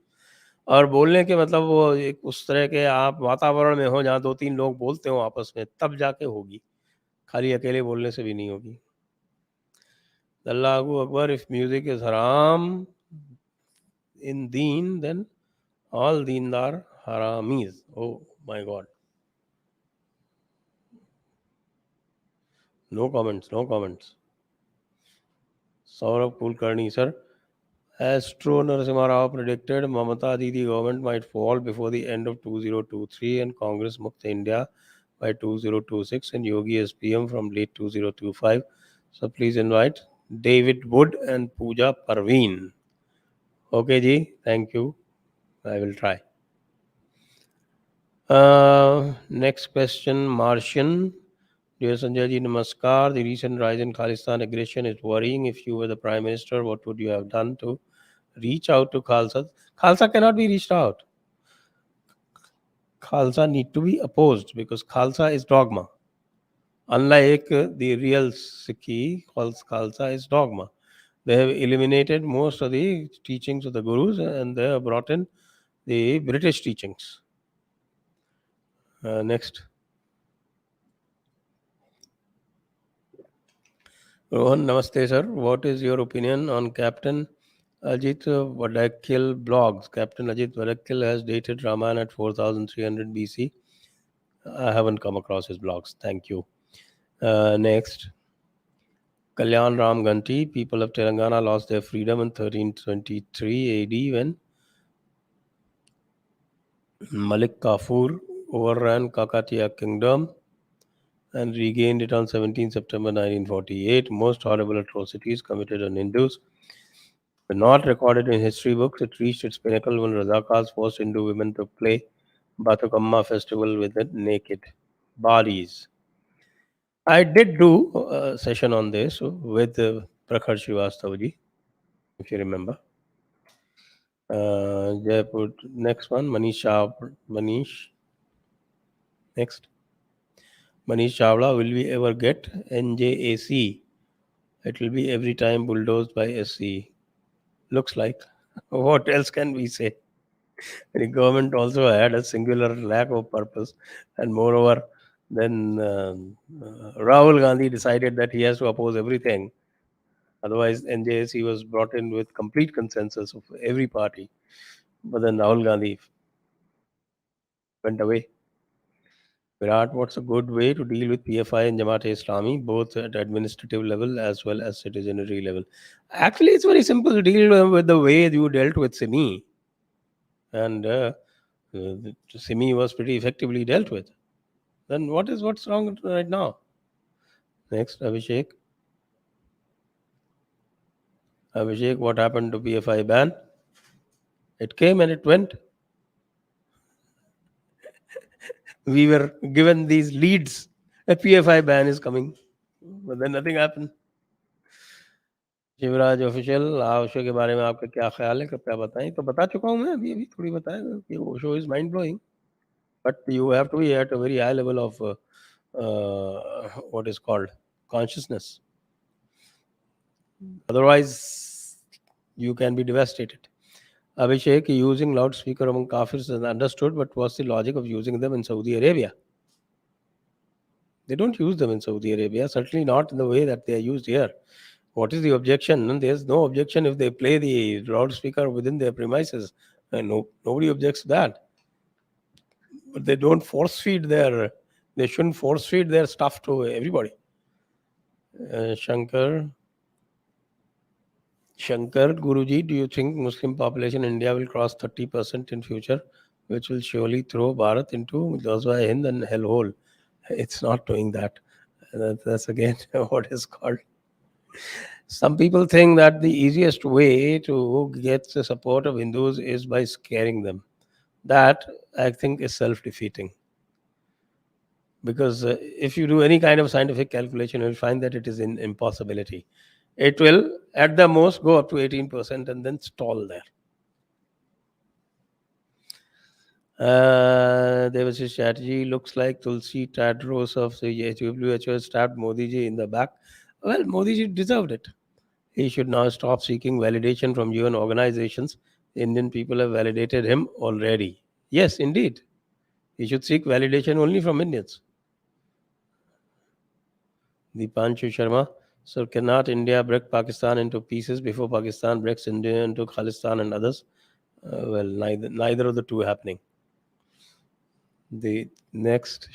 और बोलने के मतलब वो एक उस तरह के आप वातावरण में हो जहाँ 2-3 लोग बोलते हो आपस में, तब जाके होगी। खाली अकेले बोलने से भी नहीं होगी। Allahu Akbar, if music is हराम in deen, then all deendar haramis. Oh my God. No comments, no comments. Saurabh Kulkarni, sir. Astro Narasimha Rao predicted Mamata Didi government might fall before the end of 2023 and Congress Mukta India by 2026 and Yogi as PM from late 2025. So please invite David Wood and Pooja Parveen. Okay, ji. Thank you. I will try. Next question, Martian. Dear Sanjay ji, namaskar. The recent rise in Khalistan aggression is worrying. If you were the Prime Minister, what would you have done to reach out to Khalsa? Khalsa cannot be reached out. Khalsa need to be opposed because Khalsa is dogma. Unlike the real Sikhi, Khalsa is dogma. They have eliminated most of the teachings of the Gurus and they have brought in the British teachings. Next. Rohan, namaste, sir. What is your opinion on Captain Ajit Vadakil blogs? Captain Ajit Vadakil has dated Raman at 4300 BC. I haven't come across his blogs. Thank you. Next. Kalyan Ram Ganti. People of Telangana lost their freedom in 1323 AD when Malik Kafur overran Kakatiya kingdom and regained it on 17 September 1948. Most horrible atrocities committed on Hindus were not recorded in history books. It reached its pinnacle when Razakars forced Hindu women to play Batukamma festival with their naked bodies. I did do a session on this with Prakhar Srivastava, if you remember. Jaipur, next one, Manish. Next. Manish Chawla, will we ever get NJAC? It will be every time bulldozed by SC. Looks like. What else can we say? The government also had a singular lack of purpose, and moreover, then Rahul Gandhi decided that he has to oppose everything. Otherwise, NJAC was brought in with complete consensus of every party. But then Rahul Gandhi went away. Virat, what's a good way to deal with PFI and Jamaat-e-Islami, both at administrative level as well as citizenry level? Actually, it's very simple to deal with the way you dealt with Simi. And Simi was pretty effectively dealt with. Then what's wrong right now? Next, Abhishek. Abhishek, what happened to PFI ban? It came and it went. We were given these leads. A PFI ban is coming, but then nothing happened. Shivraj official Osho के बारे में आपका क्या ख्याल है कृपया बताएं तो बता चुका हूं मैं अभी अभी थोड़ी बताया कि Osho is mind blowing but you have to be at a very high level of what is called consciousness, otherwise you can be devastated. Abhishek, using loudspeaker among kafirs is understood, but what's the logic of using them in Saudi Arabia? They don't use them in Saudi Arabia, certainly not in the way that they are used here. What is the objection? And there's no objection if they play the loudspeaker within their premises. No, nobody objects to that. But they don't force feed they shouldn't force feed their stuff to everybody. Shankar Guruji, do you think Muslim population in India will cross 30% in future, which will surely throw Bharat into Jazwa Hind and hellhole? It's not doing that. That's again what is called. Some people think that the easiest way to get the support of Hindus is by scaring them. That, I think, is self-defeating. Because if you do any kind of scientific calculation, you'll find that it is an impossibility. It will, at the most, go up to 18% and then stall there. Devashish strategy looks like Tulsi Tadros of the WHO stabbed Modi ji in the back. Well, Modi ji deserved it. He should now stop seeking validation from UN organizations. The Indian people have validated him already. Yes, indeed. He should seek validation only from Indians. Dipanshu Sharma. So cannot India break Pakistan into pieces before Pakistan breaks India into Khalistan and others? Well, neither of the two happening. The next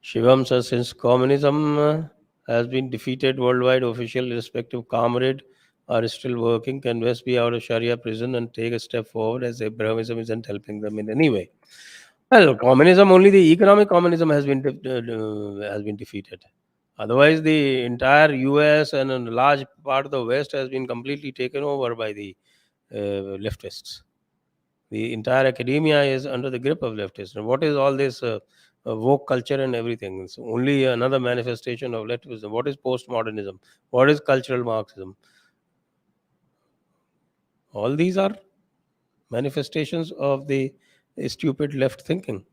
Shivam says, since communism has been defeated worldwide, official respective comrade are still working. Can West be out of Sharia prison and take a step forward as Abrahamism isn't helping them in any way? Well, communism, only the economic communism has been defeated. Otherwise, the entire US and a large part of the West has been completely taken over by the leftists. The entire academia is under the grip of leftists. And what is all this woke culture and everything? It's only another manifestation of leftism. What is postmodernism? What is cultural Marxism? All these are manifestations of the stupid left thinking.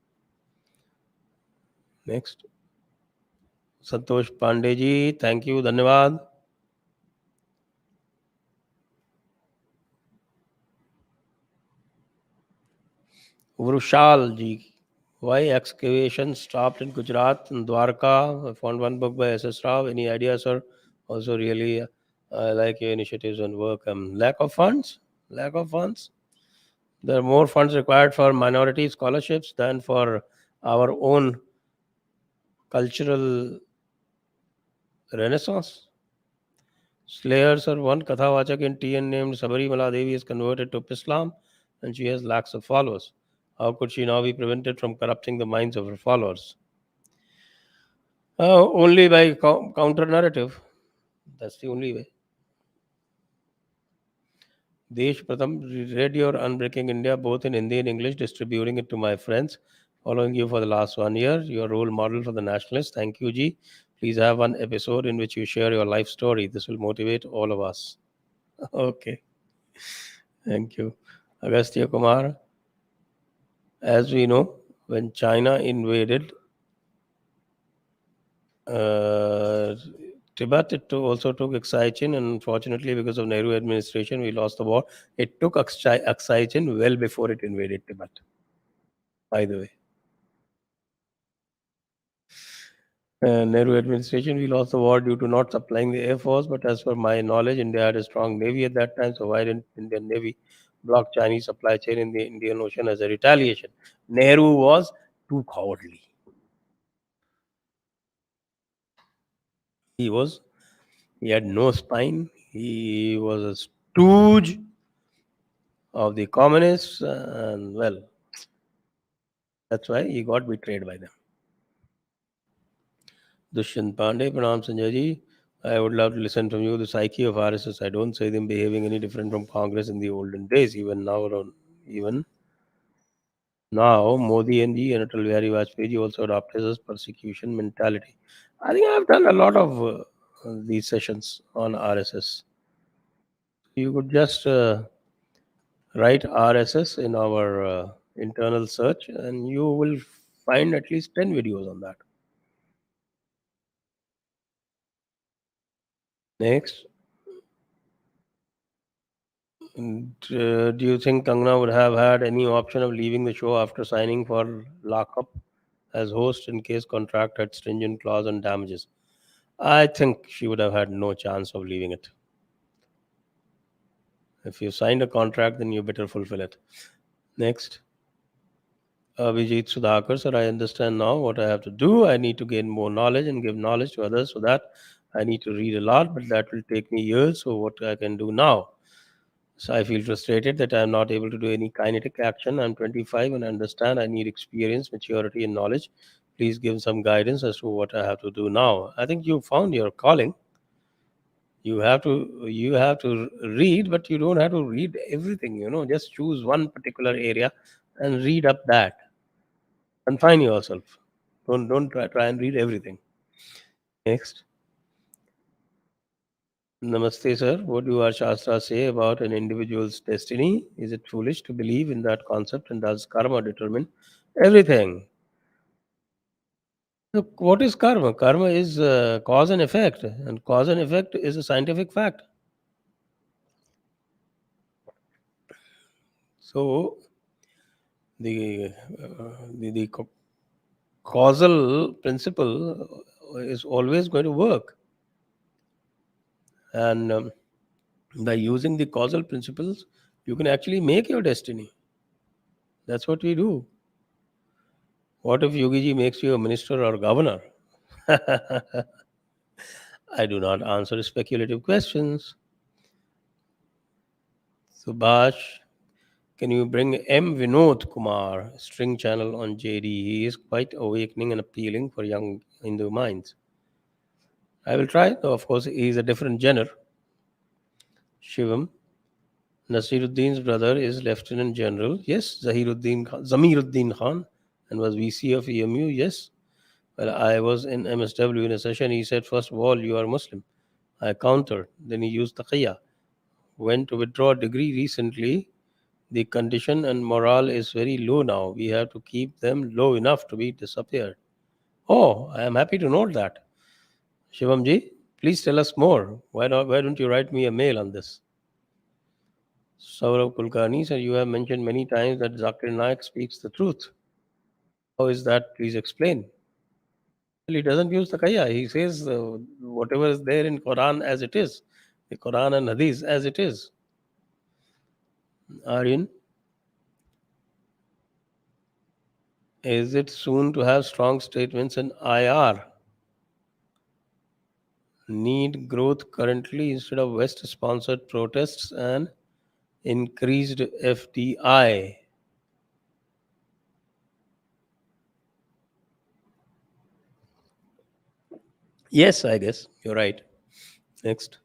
Next. Santosh Pandey ji, thank you, धन्यवाद. Vrushal ji, why excavation stopped in Gujarat and Dwarka? I found one book by S.S. Rao. Any ideas, sir? Also, really, I like your initiatives and work. Lack of funds? Lack of funds? There are more funds required for minority scholarships than for our own cultural renaissance. Slayers are one Kathawachak in TN named Sabari Maladevi is converted to Islam and she has lakhs of followers. How could she now be prevented from corrupting the minds of her followers? Only by counter narrative. That's the only way. Desh Pratham, read your Unbreaking India both in Hindi and English, distributing it to my friends. Following you for the last 1 year, your role model for the nationalists. Thank you, Ji. Please have one episode in which you share your life story. This will motivate all of us. Okay, thank you. Agastya Kumar, as we know, when China invaded uh, Tibet, it also took Aksai Chin, and unfortunately, because of Nehru administration, we lost the war. It took Aksai Chin well before it invaded Tibet, by the way. Nehru administration, we lost the war due to not supplying the Air Force, but as per my knowledge, India had a strong navy at that time, so why didn't Indian Navy block Chinese supply chain in the Indian Ocean as a retaliation? Nehru was too cowardly. He was, he had no spine. He was a stooge of the communists, and well, that's why he got betrayed by them. Dushyant Pandey, Pranam Sanjay ji. I would love to listen from you. The psyche of RSS. I don't see them behaving any different from Congress in the olden days. Even now, Modi and the Atal Bihari Vajpayee ji also adopted this persecution mentality. I think I've done a lot of these sessions on RSS. You could just write RSS in our internal search, and you will find at least 10 videos on that. Next. And, do you think Kangna would have had any option of leaving the show after signing for lockup as host in case contract had stringent clause on damages? I think she would have had no chance of leaving it. If you signed a contract, then you better fulfill it. Next. Vijit Sudhakar, sir, I understand now what I have to do. I need to gain more knowledge and give knowledge to others so that I need to read a lot, but that will take me years. So, what I can do now? So I feel frustrated that I'm not able to do any kinetic action. I'm 25 and I understand I need experience, maturity, and knowledge. Please give some guidance as to what I have to do now. I think you found your calling. You have to read, but you don't have to read everything. Just choose one particular area and read up that. Confine yourself. Don't try and read everything. Next. Namaste, sir. What do our Shastras say about an individual's destiny? Is it foolish to believe in that concept and does karma determine everything? Look, what is karma? Karma is cause and effect, and cause and effect is a scientific fact. So, the causal principle is always going to work, and by using the causal principles, you can actually make your destiny. That's what we do. What if Yogi ji makes you a minister or governor? I do not answer speculative questions. Subhash, can you bring M. Vinod Kumar, string channel on JD? He is quite awakening and appealing for young Hindu minds. I will try. Though of course, he is a different genre. Shivam. Nasiruddin's brother is Lieutenant General. Yes. Zamiruddin Khan, and was VC of EMU. Yes. Well, I was in MSW in a session. He said, first of all, you are Muslim. I countered. Then he used taqiyya. Went to withdraw a degree recently. The condition and morale is very low now. We have to keep them low enough to be disappeared. Oh, I am happy to note that. Shivam please tell us more. Why don't you write me a mail on this? Saurav Kulkarni, sir, you have mentioned many times that Zakir Naik speaks the truth. How is that? Please explain. Well, he doesn't use taqiyya. He says whatever is there in Quran as it is, the Quran and Hadith as it is. Aryan, is it soon to have strong statements in IR? Need growth currently instead of West sponsored protests and increased FDI. Yes, I guess you're right. Next.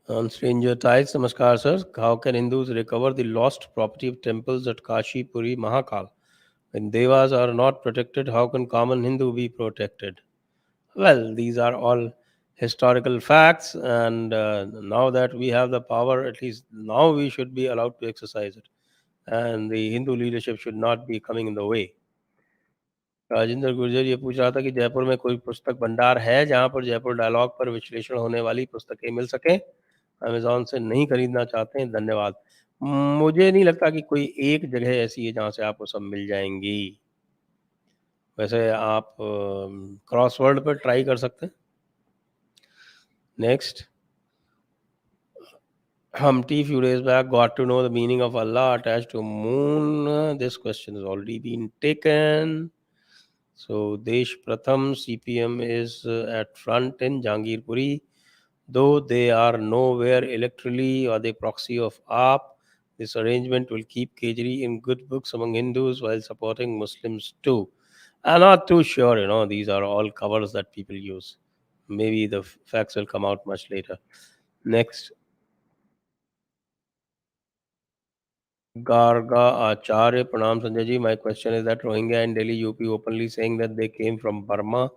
On Stranger Tides, Namaskar, sir. How can Hindus recover the lost property of temples at Kashi, Puri, Mahakal? When Devas are not protected, how can common Hindu be protected? Well, these are all historical facts, and now that we have the power, at least now we should be allowed to exercise it. And the Hindu leadership should not be coming in the way. Rajendra Gurjar ये पूछ रहा था कि जयपुर में कोई पुस्तक भंडार है जहां पर जयपुर डायलॉग पर विश्लेषण होने वाली पुस्तकें मिल सकें। अमेज़न से नहीं खरीदना चाहते हैं, धन्यवाद। मुझे नहीं लगता कि कोई एक जगह ऐसी है जहाँ से आपको सब मिल जाएँगी। वैसे आप क्रॉसवर्ड पर ट्राई कर सकते हैं। Next, Humpty few days back got to know the meaning of Allah attached to moon. This question has already been taken. So Desh Pratham CPM is at front in Jangirpuri. Though they are nowhere electorally or the proxy of AAP, this arrangement will keep Kejri in good books among Hindus while supporting Muslims too. I'm not too sure, these are all covers that people use. Maybe the facts will come out much later. Next, Garga Acharya, Pranam Sanjay ji. My question is that Rohingya in Delhi, UP openly saying that they came from Burma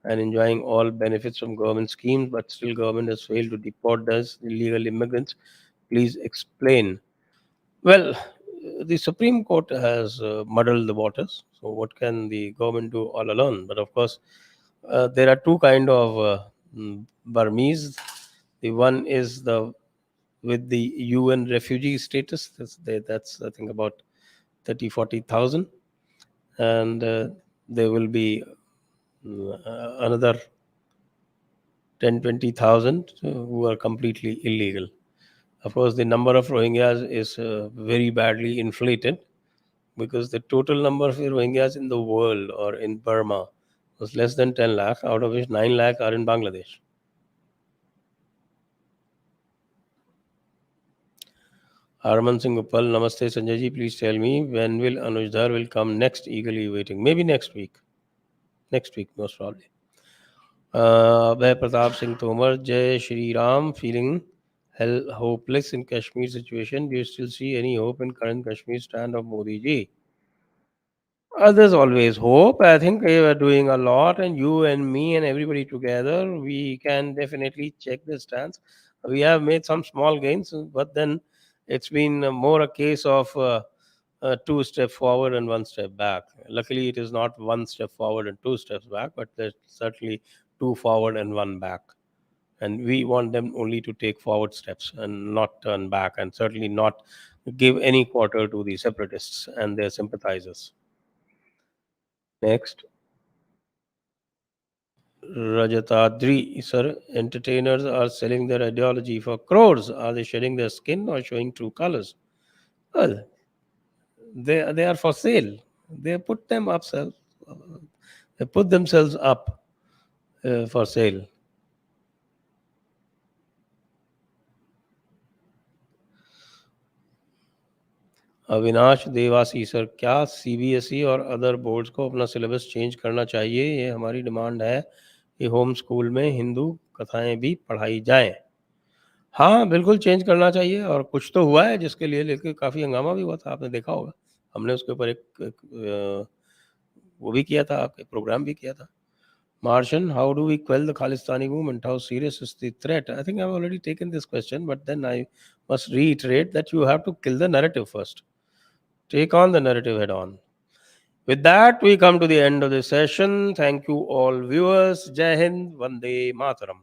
and enjoying all benefits from government schemes, but still government has failed to deport those illegal immigrants. Please explain. Well, the Supreme Court has muddled the waters. So what can the government do all alone? But of course, there are two kind of Burmese. The one is the with the UN refugee status. That's I think about 30, 40,000, and there will be another 10, 20,000 who are completely illegal. Of course, the number of Rohingyas is very badly inflated because the total number of Rohingyas in the world or in Burma was less than 10 lakh, out of which 9 lakh are in Bangladesh. Harman Singh Uppal, Namaste Sanjay ji, please tell me when will Anuj Dhar will come next, eagerly waiting. Maybe next week. Next week, most probably. Abhay Pratap Singh Tomar, Jai Shri Ram, feeling hopeless in Kashmir situation. Do you still see any hope in current Kashmir stand of Modi ji? There's always hope. I think we are doing a lot, and you and me and everybody together, we can definitely check the stance. We have made some small gains, but then it's been more a case of two steps forward and one step back. Luckily, it is not one step forward and two steps back, but there's certainly two forward and one back. And we want them only to take forward steps and not turn back, and certainly not give any quarter to the separatists and their sympathizers. Next, Rajatadri, sir, entertainers are selling their ideology for crores. Are they shedding their skin or showing true colors? Well, they are for sale. They put them up, they put themselves up for sale. Avinash Dewasi sir, क्या CBSE और other boards को अपना syllabus change करना चाहिए? ये हमारी demand है कि होम स्कूल में हिंदू कथाएं भी पढ़ाई जाएं। हाँ, बिल्कुल चेंज करना चाहिए, और कुछ तो हुआ है जिसके लिए लेके काफ़ी हंगामा भी हुआ था, आपने देखा होगा। हमने उसके ऊपर एक वो भी किया था, एक प्रोग्राम भी किया था। Martian, how do we quell the Khalistani movement? How serious is the threat? I think I've already taken this question, but then I must reiterate that you have to kill the narrative first. Take on the narrative head on. With that, we come to the end of the session. Thank you all viewers. Jai Hind, Vande Mataram.